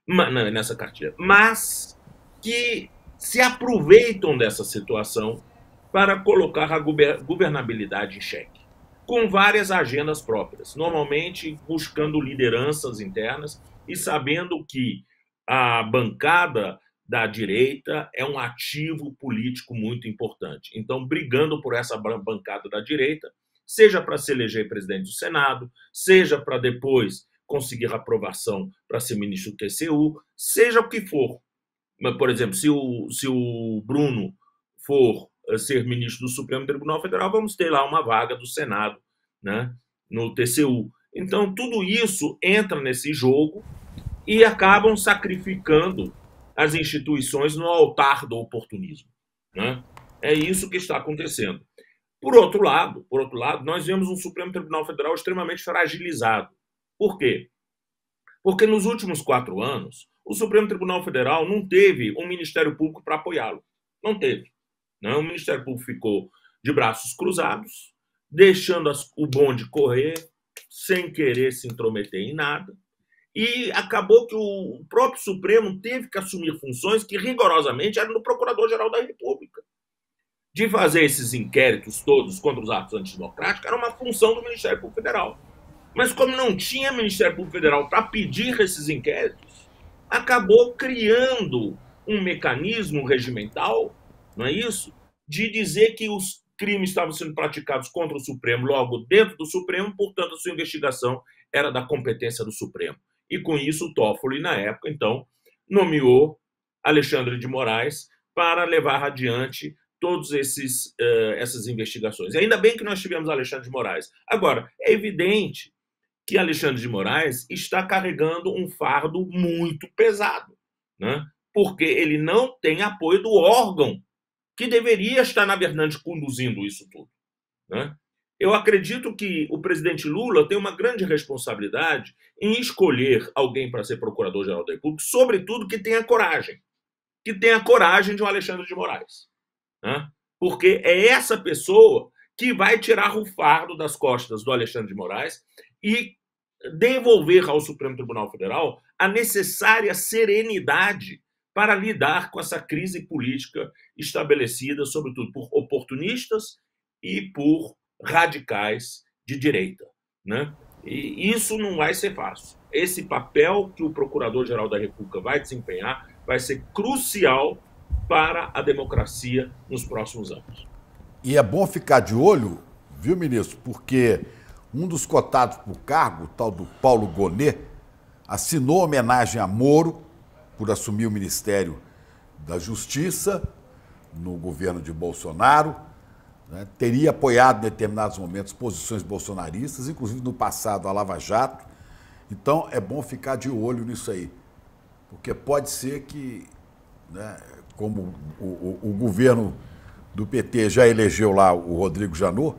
S11: Nessa cartilha. Mas que se aproveitam dessa situação para colocar a governabilidade em xeque, com várias agendas próprias, normalmente buscando lideranças internas e sabendo que a bancada da direita é um ativo político muito importante. Então, brigando por essa bancada da direita, seja para se eleger presidente do Senado, seja para depois conseguir aprovação para ser ministro do TCU, seja o que for. Por exemplo, se o Bruno for ser ministro do Supremo Tribunal Federal, vamos ter lá uma vaga do Senado, né, no TCU. Então, tudo isso entra nesse jogo e acabam sacrificando as instituições no altar do oportunismo. Né? É isso que está acontecendo. Por outro lado, nós vemos um Supremo Tribunal Federal extremamente fragilizado. Por quê? Porque nos últimos 4 anos, o Supremo Tribunal Federal não teve um Ministério Público para apoiá-lo. Não teve. Né? O Ministério Público ficou de braços cruzados, deixando o bonde correr, sem querer se intrometer em nada. E acabou que o próprio Supremo teve que assumir funções que rigorosamente eram do Procurador-Geral da República. De fazer esses inquéritos todos contra os atos antidemocráticos era uma função do Ministério Público Federal. Mas como não tinha Ministério Público Federal para pedir esses inquéritos, acabou criando um mecanismo regimental, não é isso? De dizer que os crimes estavam sendo praticados contra o Supremo, logo dentro do Supremo, portanto, a sua investigação era da competência do Supremo. E com isso, o Toffoli, na época, então, nomeou Alexandre de Moraes para levar adiante todas essas investigações. E ainda bem que nós tivemos Alexandre de Moraes. Agora, é evidente que Alexandre de Moraes está carregando um fardo muito pesado, né? Porque ele não tem apoio do órgão que deveria estar, na verdade, conduzindo isso tudo. Né? Eu acredito que o presidente Lula tem uma grande responsabilidade em escolher alguém para ser procurador-geral da República, sobretudo que tenha coragem de um Alexandre de Moraes. Né? Porque é essa pessoa que vai tirar o fardo das costas do Alexandre de Moraes e devolver ao Supremo Tribunal Federal a necessária serenidade para lidar com essa crise política estabelecida, sobretudo, por oportunistas e por radicais de direita, né? E isso não vai ser fácil. Esse papel que o Procurador-Geral da República vai desempenhar vai ser crucial para a democracia nos próximos anos.
S6: E é bom ficar de olho, viu, ministro? Porque um dos cotados para o cargo, o tal do Paulo Gonet, assinou homenagem a Moro por assumir o Ministério da Justiça no governo de Bolsonaro, né? Teria apoiado em determinados momentos posições bolsonaristas, inclusive no passado a Lava Jato. Então é bom ficar de olho nisso aí, porque pode ser que, né, como o governo do PT já elegeu lá o Rodrigo Janot,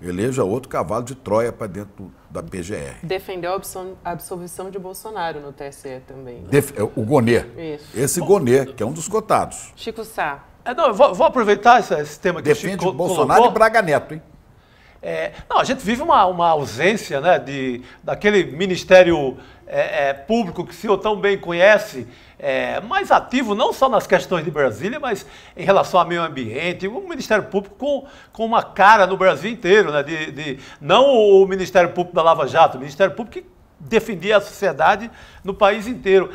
S6: eleja outro cavalo de Troia para dentro da PGR.
S4: Defendeu a absolvição de Bolsonaro no TSE também. Né?
S6: O Gonet.
S4: Isso.
S6: Esse Gonet, que é um dos cotados.
S4: Chico Sá.
S5: Não, vou aproveitar esse tema que
S6: defende
S5: o Chico
S6: Bolsonaro
S5: colocou.
S6: e Braga Neto, hein?
S5: Não, a gente vive uma ausência, né, daquele Ministério Público que o senhor tão bem conhece, mais ativo não só nas questões de Brasília, mas em relação ao meio ambiente, um Ministério Público com uma cara no Brasil inteiro, né, não o Ministério Público da Lava Jato, o Ministério Público que defendia a sociedade no país inteiro.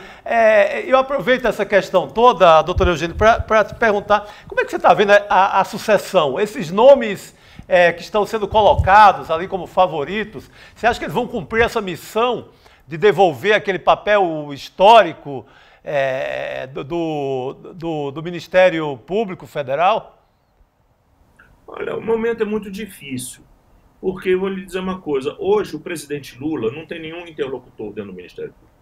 S5: Eu aproveito essa questão toda, doutor Eugênio, para te perguntar, como é que você está vendo a sucessão? Esses nomes que estão sendo colocados ali como favoritos, você acha que eles vão cumprir essa missão de devolver aquele papel histórico do Ministério Público Federal?
S11: Olha, o momento é muito difícil, porque eu vou lhe dizer uma coisa, hoje o presidente Lula não tem nenhum interlocutor dentro do Ministério Público,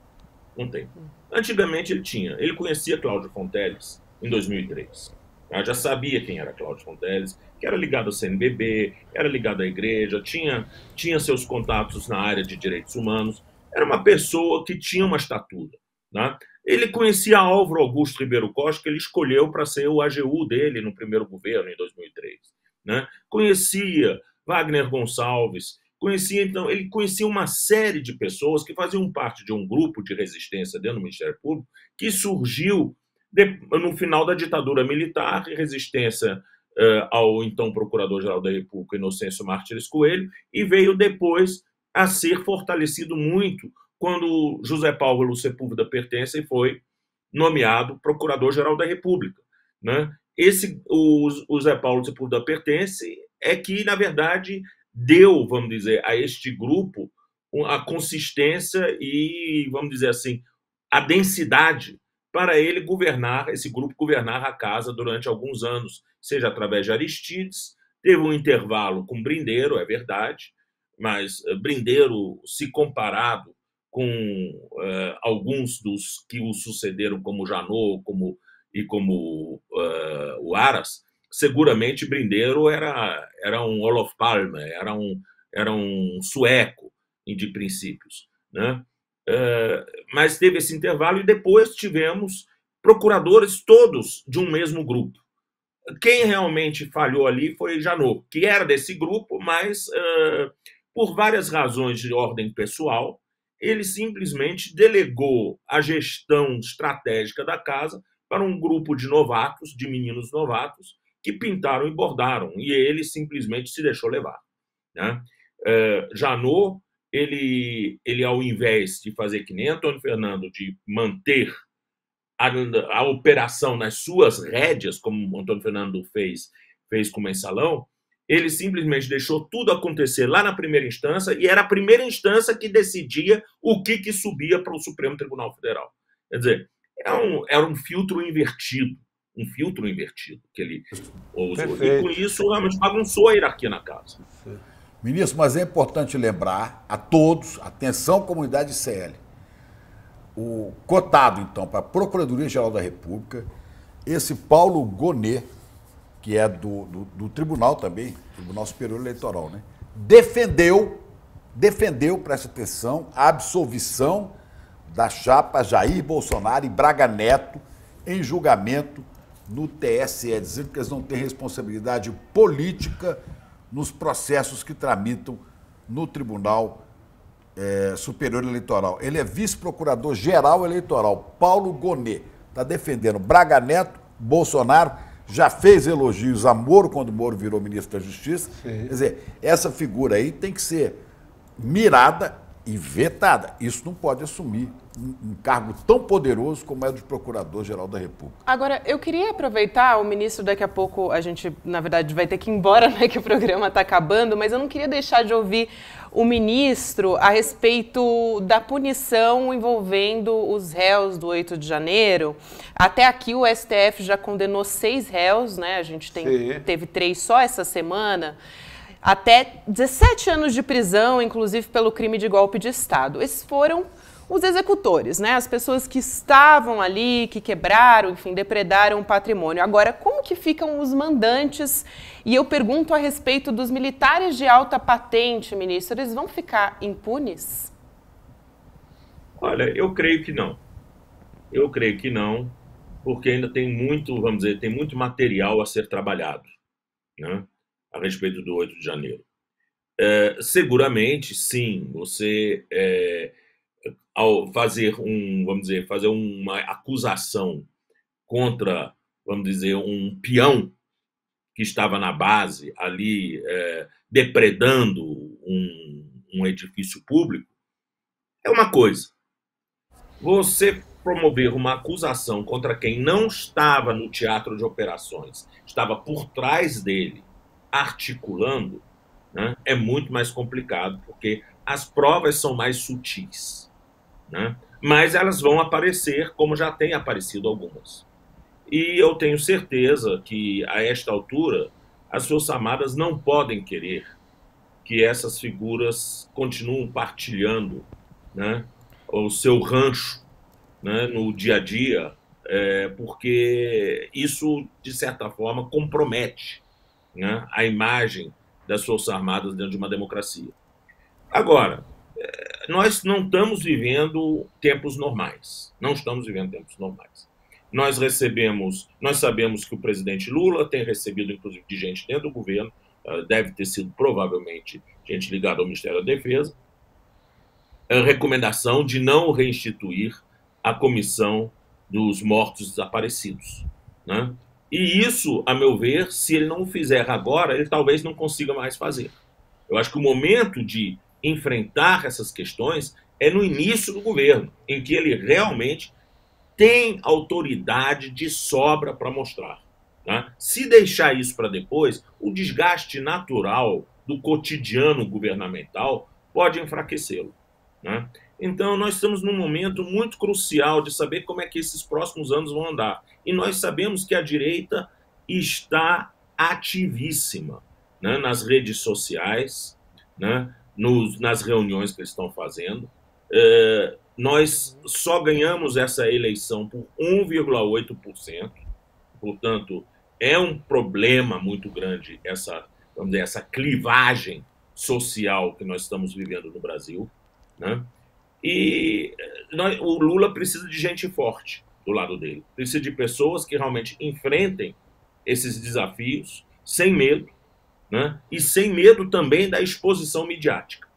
S11: não tem. Antigamente ele tinha, ele conhecia Cláudio Fonteles em 2003, já sabia quem era Cláudio Fonteles, que era ligado ao CNBB, era ligado à igreja, tinha seus contatos na área de direitos humanos, era uma pessoa que tinha uma estatura, né? Ele conhecia Álvaro Augusto Ribeiro Costa, que ele escolheu para ser o AGU dele no primeiro governo, em 2003. Né? Conhecia Wagner Gonçalves, ele conhecia uma série de pessoas que faziam parte de um grupo de resistência dentro do Ministério Público que surgiu no final da ditadura militar, em resistência ao então Procurador-Geral da República, Inocêncio Martins Coelho, e veio depois a ser fortalecido muito quando José Paulo Sepúlveda Pertence foi nomeado Procurador-Geral da República. Né? O José Paulo Sepúlveda Pertence é que, na verdade, deu, vamos dizer, a este grupo a consistência e, vamos dizer assim, a densidade para ele governar, esse grupo governar a casa durante alguns anos, seja através de Aristides, teve um intervalo com Brindeiro, é verdade, mas Brindeiro, se comparado com alguns dos que o sucederam, como Janot e como o Aras, seguramente Brindeiro era um Olof Palme, era um sueco de princípios, né? Mas teve esse intervalo e depois tivemos procuradores todos de um mesmo grupo. Quem realmente falhou ali foi Janot, que era desse grupo, mas por várias razões de ordem pessoal, ele simplesmente delegou a gestão estratégica da casa para um grupo de novatos, de meninos novatos, que pintaram e bordaram, e ele simplesmente se deixou levar. Né? Janot, ele, ao invés de fazer que nem Antônio Fernando, de manter a operação nas suas rédeas, como Antônio Fernando fez com o Mensalão, ele simplesmente deixou tudo acontecer lá na primeira instância e era a primeira instância que decidia o que subia para o Supremo Tribunal Federal. Quer dizer, era um filtro invertido que ele usou. Perfeito. E com isso realmente bagunçou a hierarquia na casa.
S6: Ministro, mas é importante lembrar a todos, atenção comunidade CL, o cotado então para a Procuradoria-Geral da República, esse Paulo Gonet, que é do Tribunal também, Tribunal Superior Eleitoral, né? Defendeu, presta atenção, a absolvição da chapa Jair Bolsonaro e Braga Neto em julgamento no TSE, dizendo que eles não têm responsabilidade política nos processos que tramitam no Tribunal Superior Eleitoral. Ele é vice-procurador-geral eleitoral, Paulo Gonet. está defendendo Braga Neto, Bolsonaro, já fez elogios a Moro quando Moro virou ministro da Justiça. Sim. Quer dizer, essa figura aí tem que ser mirada e vetada. Isso não pode assumir um cargo tão poderoso como é o de Procurador-Geral da República.
S4: Agora, eu queria aproveitar, o ministro daqui a pouco, a gente, na verdade, vai ter que ir embora, né, que o programa está acabando, mas eu não queria deixar de ouvir o ministro a respeito da punição envolvendo os réus do 8 de janeiro. Até aqui o STF já condenou 6 réus, né, a gente teve 3 só essa semana, até 17 anos de prisão, inclusive pelo crime de golpe de Estado. Esses foram os executores, né? As pessoas que estavam ali, que quebraram, enfim, depredaram o patrimônio. Agora, como que ficam os mandantes? E eu pergunto a respeito dos militares de alta patente, ministro, eles vão ficar impunes?
S11: Olha, eu creio que não. Eu creio que não, porque ainda tem muito, vamos dizer, tem muito material a ser trabalhado, né, a respeito do 8 de janeiro. Seguramente, sim, você... ao fazer fazer uma acusação contra, vamos dizer, um peão que estava na base ali depredando um edifício público, é uma coisa. Você promover uma acusação contra quem não estava no teatro de operações, estava por trás dele, articulando, né, é muito mais complicado, porque as provas são mais sutis. Né? Mas elas vão aparecer, como já tem aparecido algumas. E eu tenho certeza que, a esta altura, as Forças Armadas não podem querer que essas figuras continuem partilhando, né, o seu rancho, né, no dia a dia, porque isso, de certa forma, compromete, né, a imagem das Forças Armadas dentro de uma democracia. Agora, nós não estamos vivendo tempos normais. Não estamos vivendo tempos normais. Nós sabemos que o presidente Lula tem recebido, inclusive, de gente dentro do governo, deve ter sido provavelmente gente ligada ao Ministério da Defesa, a recomendação de não reinstituir a comissão dos mortos desaparecidos, né? E isso, a meu ver, se ele não o fizer agora, ele talvez não consiga mais fazer. Eu acho que o momento de enfrentar essas questões é no início do governo, em que ele realmente tem autoridade de sobra para mostrar, né? Se deixar isso para depois, o desgaste natural do cotidiano governamental pode enfraquecê-lo, né? Então, nós estamos num momento muito crucial de saber como é que esses próximos anos vão andar. E nós sabemos que a direita está ativíssima, né, nas redes sociais, né, nas reuniões que eles estão fazendo. Nós só ganhamos essa eleição por 1,8%, portanto, é um problema muito grande vamos dizer, essa clivagem social que nós estamos vivendo no Brasil, né? E o Lula precisa de gente forte do lado dele, precisa de pessoas que realmente enfrentem esses desafios sem medo, né? E sem medo também da exposição midiática,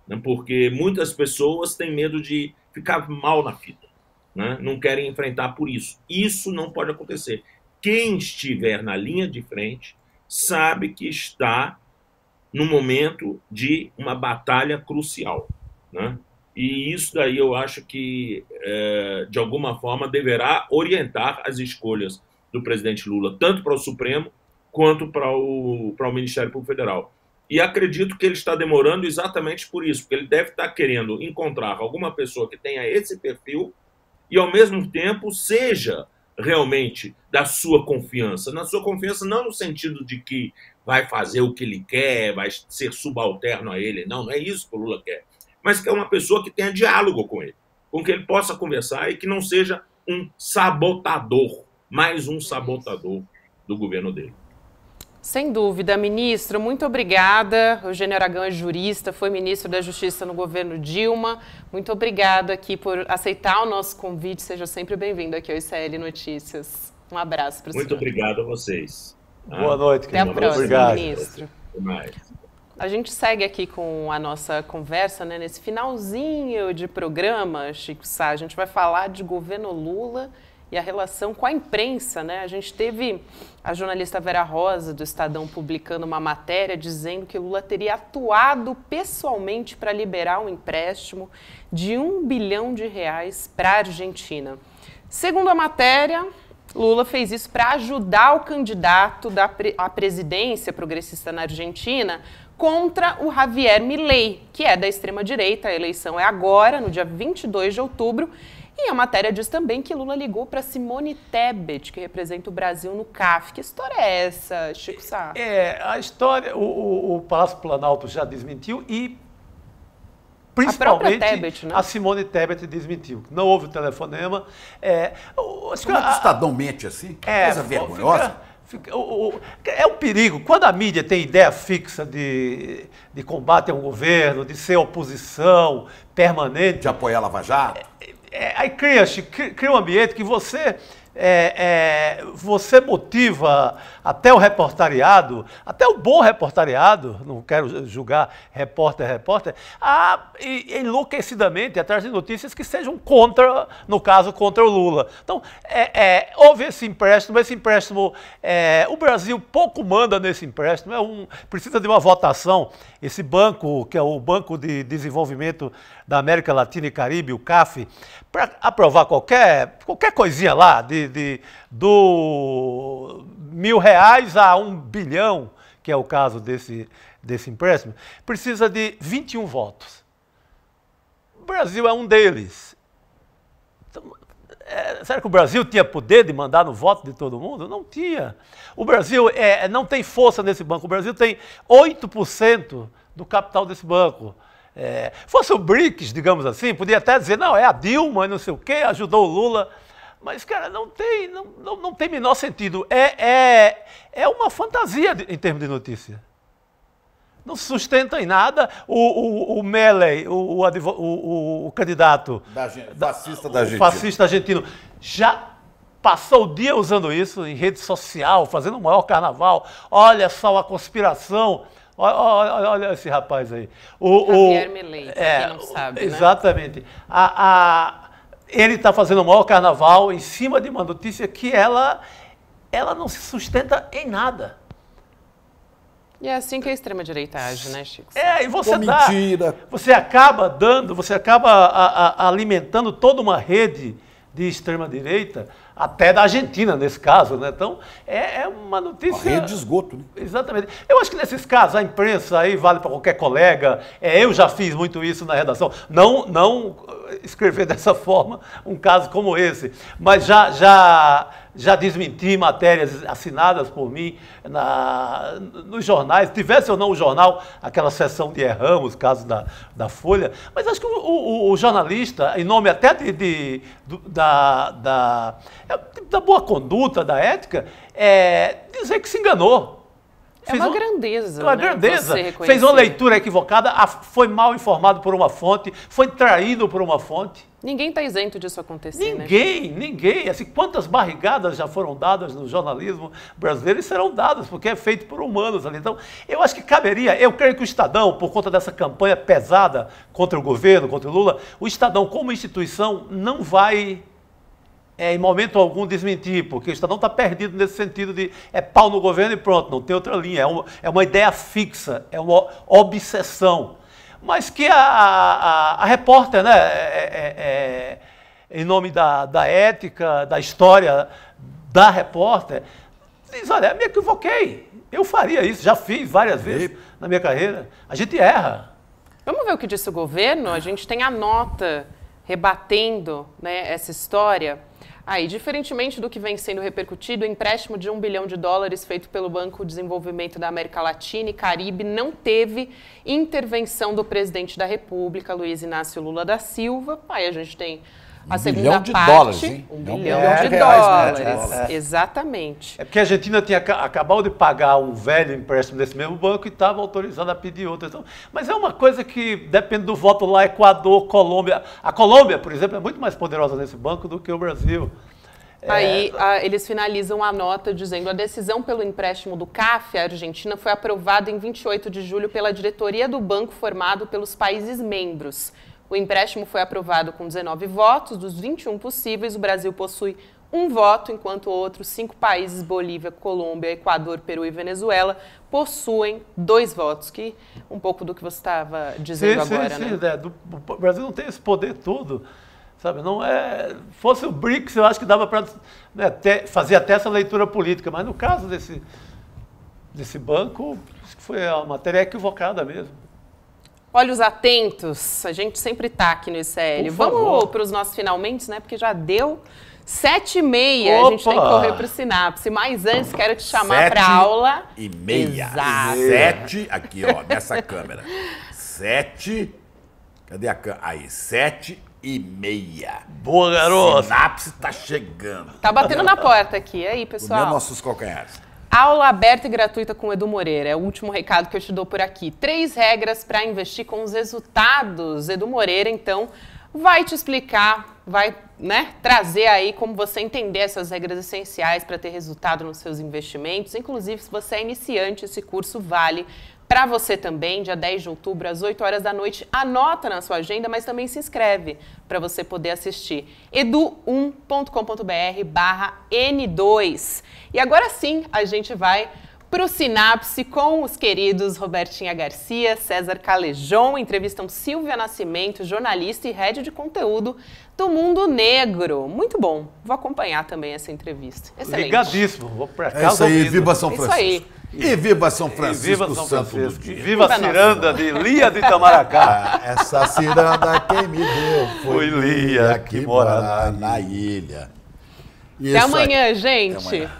S11: né? Porque muitas pessoas têm medo de ficar mal na fita, né? Não querem enfrentar por isso. Isso não pode acontecer. Quem estiver na linha de frente sabe que está no momento de uma batalha crucial, né? E isso daí eu acho que, de alguma forma, deverá orientar as escolhas do presidente Lula, tanto para o Supremo quanto para o Ministério Público Federal. E acredito que ele está demorando exatamente por isso, porque ele deve estar querendo encontrar alguma pessoa que tenha esse perfil e, ao mesmo tempo, seja realmente da sua confiança. Na sua confiança não no sentido de que vai fazer o que ele quer, vai ser subalterno a ele. Não, não é isso que o Lula quer. Mas que é uma pessoa que tenha diálogo com ele, com que ele possa conversar e que não seja um sabotador, mais um sabotador do governo dele.
S4: Sem dúvida, ministro, muito obrigada. Eugênio Aragão é jurista, foi ministro da Justiça no governo Dilma. Muito obrigada aqui por aceitar o nosso convite. Seja sempre bem-vindo aqui ao ICL Notícias. Um abraço para o senhor.
S11: Muito obrigado a vocês.
S5: Boa noite.
S4: Até a próxima,
S5: obrigado,
S4: ministro.
S11: Até mais.
S4: A gente segue aqui com a nossa conversa, né? Nesse finalzinho de programa, Chico Sá, a gente vai falar de governo Lula e a relação com a imprensa, né? A gente teve a jornalista Vera Rosa, do Estadão, publicando uma matéria dizendo que Lula teria atuado pessoalmente para liberar um empréstimo de R$1 bilhão para a Argentina. Segundo a matéria, Lula fez isso para ajudar o candidato à presidência progressista na Argentina contra o Javier Milei, que é da extrema-direita. A eleição é agora, no dia 22 de outubro. E a matéria diz também que Lula ligou para Simone Tebet, que representa o Brasil no CAF. Que história é essa, Chico Sá?
S5: A história, o Palácio Planalto já desmentiu e principalmente
S4: Tebet, né?
S5: A Simone Tebet desmentiu. Não houve o telefonema.
S6: Como é que o Estadão mente assim? Coisa vergonhosa.
S5: É um perigo. Quando a mídia tem ideia fixa de combate a um governo, de ser oposição permanente...
S6: De apoiar a Lava Jato?
S5: Aí cria um ambiente que você motiva até o reportariado, até o bom reportariado, não quero julgar repórter, a enlouquecidamente atrás de notícias que sejam contra, no caso, contra o Lula. Então, houve esse empréstimo, o Brasil pouco manda nesse empréstimo, precisa de uma votação. Esse banco, que é o Banco de Desenvolvimento da América Latina e Caribe, o CAF, para aprovar qualquer coisinha lá, do R$1.000 a R$1 bilhão, que é o caso desse empréstimo, precisa de 21 votos. O Brasil é um deles. Então, será que o Brasil tinha poder de mandar no voto de todo mundo? Não tinha. O Brasil não tem força nesse banco. O Brasil tem 8% do capital desse banco. Fosse o BRICS, digamos assim, podia até dizer, não, é a Dilma, não sei o quê, ajudou o Lula. Mas, cara, não tem menor sentido. É uma fantasia em termos de notícia. Não se sustenta em nada. O Milei, o candidato fascista argentino, já passou o dia usando isso em rede social, fazendo o maior carnaval. Olha só a conspiração. Olha esse rapaz aí.
S4: Javier Milei, quem não sabe,
S5: exatamente. Né? Ele está fazendo o maior carnaval em cima de uma notícia que ela não se sustenta em nada.
S4: E é assim que a extrema-direita age, né, Chico?
S5: E você acaba alimentando toda uma rede de extrema-direita, até da Argentina, nesse caso, né? Então, é uma notícia...
S6: Uma rede de esgoto, né?
S5: Exatamente. Eu acho que nesses casos, a imprensa aí vale para qualquer colega. Eu já fiz muito isso na redação. Não escrever dessa forma um caso como esse, mas já desmenti matérias assinadas por mim nos jornais, tivesse ou não o jornal, aquela seção de erramos, caso da Folha, mas acho que o jornalista, em nome até da boa conduta, da ética, dizer que se enganou.
S4: Uma grandeza.
S5: Uma grandeza. Fez uma leitura equivocada, foi mal informado por uma fonte, foi traído por uma fonte.
S4: Ninguém está isento disso acontecer,
S5: Ninguém. Assim, quantas barrigadas já foram dadas no jornalismo brasileiro e serão dadas, porque é feito por humanos ali. Então, eu acho que caberia, eu creio que o Estadão, por conta dessa campanha pesada contra o governo, contra o Lula, o Estadão, como instituição, não vai... em momento algum desmentir, porque o Estadão está perdido nesse sentido de pau no governo e pronto, não tem outra linha, é uma ideia fixa, é uma obsessão. Mas que a repórter, né, em nome da ética, da história da repórter, diz, olha, me equivoquei, eu faria isso, já fiz várias vezes na minha carreira, a gente erra.
S4: Vamos ver o que disse o governo? A gente tem a nota rebatendo, né, essa história. Aí, diferentemente do que vem sendo repercutido, o empréstimo de $1 bilhão feito pelo Banco de Desenvolvimento da América Latina e Caribe não teve intervenção do presidente da República, Luiz Inácio Lula da Silva. Aí a gente tem a segunda parte. $1 bilhão de dólares. Né? Exatamente.
S5: É porque a Argentina acabou de pagar um velho empréstimo desse mesmo banco e estava autorizada a pedir outro. Então, mas é uma coisa que depende do voto lá, Equador, Colômbia. A Colômbia, por exemplo, é muito mais poderosa nesse banco do que o Brasil.
S4: Aí eles finalizam a nota dizendo: a decisão pelo empréstimo do CAF à Argentina foi aprovada em 28 de julho pela diretoria do banco formado pelos países membros. O empréstimo foi aprovado com 19 votos. Dos 21 possíveis, o Brasil possui 1 voto, enquanto outros 5 países, Bolívia, Colômbia, Equador, Peru e Venezuela, possuem 2 votos, que um pouco do que você estava dizendo agora, né?
S5: O Brasil não tem esse poder todo, sabe? Não é, fosse o BRICS, eu acho que dava para fazer até essa leitura política, mas no caso desse banco, acho que foi a matéria equivocada mesmo.
S4: Olhos atentos, a gente sempre está aqui no ICL. Vamos para os nossos finalmente, né? Porque já deu 7h30, a gente tem que correr para o Sinapse. Mas antes, quero te chamar para aula.
S6: 7h30.
S4: Exato.
S6: 7, aqui ó, nessa câmera. 7, cadê a câmera? Aí, 7h30.
S5: Boa, garoto.
S6: Sinapse tá chegando.
S4: Tá batendo na porta aqui, aí, pessoal.
S6: Comeu nossos calcanhares.
S4: Aula aberta e gratuita com o Edu Moreira. É o último recado que eu te dou por aqui. 3 regras para investir com os resultados. Edu Moreira, então, vai te explicar, vai, né, trazer aí como você entender essas regras essenciais para ter resultado nos seus investimentos. Inclusive, se você é iniciante, esse curso vale para você também, dia 10 de outubro, às 8 horas da noite. Anota na sua agenda, mas também se inscreve para você poder assistir. edu1.com.br/N2. E agora sim, a gente vai para o Sinapse com os queridos Robertinha Garcia, César Calejon, entrevistam Silvia Nascimento, jornalista e head de conteúdo do Mundo Negro. Muito bom, vou acompanhar também essa entrevista. Excelente.
S5: Ligadíssimo, vou para casa.
S6: É isso aí, viva São Francisco.
S4: Isso aí.
S6: E viva São Francisco,
S5: viva São
S6: santo
S5: Francisco.
S6: do dia.
S5: Viva a ciranda de Lia de Itamaracá.
S6: Essa ciranda quem me deu
S5: foi Lia, que mora
S6: na ilha.
S4: Até amanhã, gente.
S6: Até amanhã.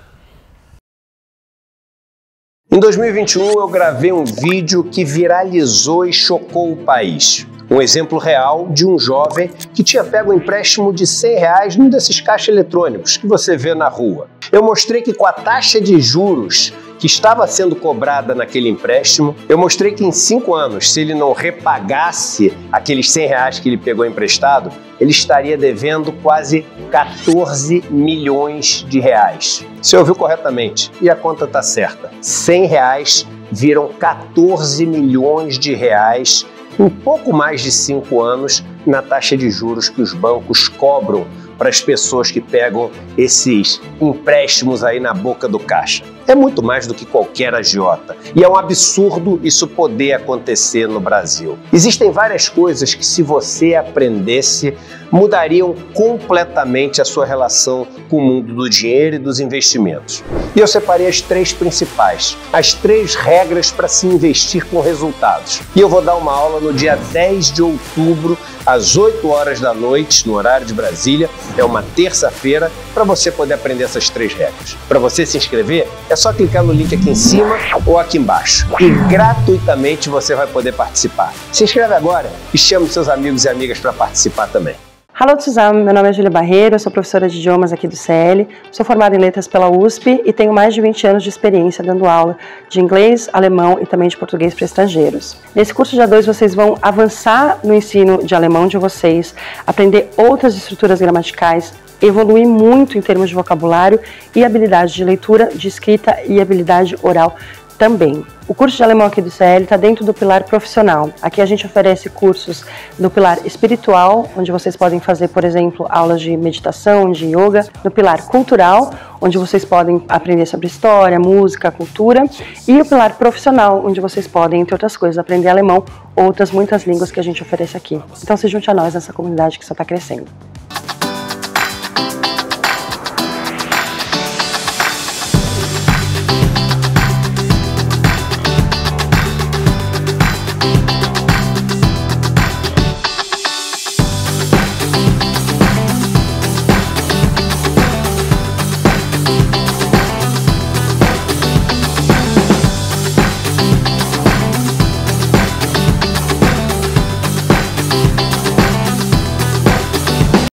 S12: Em 2021, eu gravei um vídeo que viralizou e chocou o país. Um exemplo real de um jovem que tinha pego um empréstimo de R$100 num desses caixas eletrônicos que você vê na rua. Eu mostrei que com a taxa de juros que estava sendo cobrada naquele empréstimo, eu mostrei que em 5 anos, se ele não repagasse aqueles R$100 que ele pegou emprestado, ele estaria devendo quase 14 milhões de reais. Você ouviu corretamente, e a conta está certa. R$100 viram 14 milhões de reais em pouco mais de 5 anos na taxa de juros que os bancos cobram para as pessoas que pegam esses empréstimos aí na boca do caixa. É muito mais do que qualquer agiota. E é um absurdo isso poder acontecer no Brasil. Existem várias coisas que, se você aprendesse, mudariam completamente a sua relação com o mundo do dinheiro e dos investimentos. E eu separei as 3 principais, as 3 regras para se investir com resultados. E eu vou dar uma aula no dia 10 de outubro, às 8 horas da noite, no horário de Brasília. É uma terça-feira, para você poder aprender essas 3 regras. Para você se inscrever, é só clicar no link aqui em cima ou aqui embaixo. E gratuitamente você vai poder participar. Se inscreve agora e chame seus amigos e amigas para participar também.
S13: Hallo zusammen, meu nome é Júlia Barreiro, eu sou professora de idiomas aqui do CL, sou formada em letras pela USP e tenho mais de 20 anos de experiência dando aula de inglês, alemão e também de português para estrangeiros. Nesse curso de A2 vocês vão avançar no ensino de alemão de vocês, aprender outras estruturas gramaticais, evoluir muito em termos de vocabulário e habilidade de leitura, de escrita e habilidade oral também. O curso de alemão aqui do CL está dentro do pilar profissional. Aqui a gente oferece cursos no pilar espiritual, onde vocês podem fazer, por exemplo, aulas de meditação, de yoga. No pilar cultural, onde vocês podem aprender sobre história, música, cultura. E o pilar profissional, onde vocês podem, entre outras coisas, aprender alemão ou outras muitas línguas que a gente oferece aqui. Então se junte a nós nessa comunidade que só está crescendo.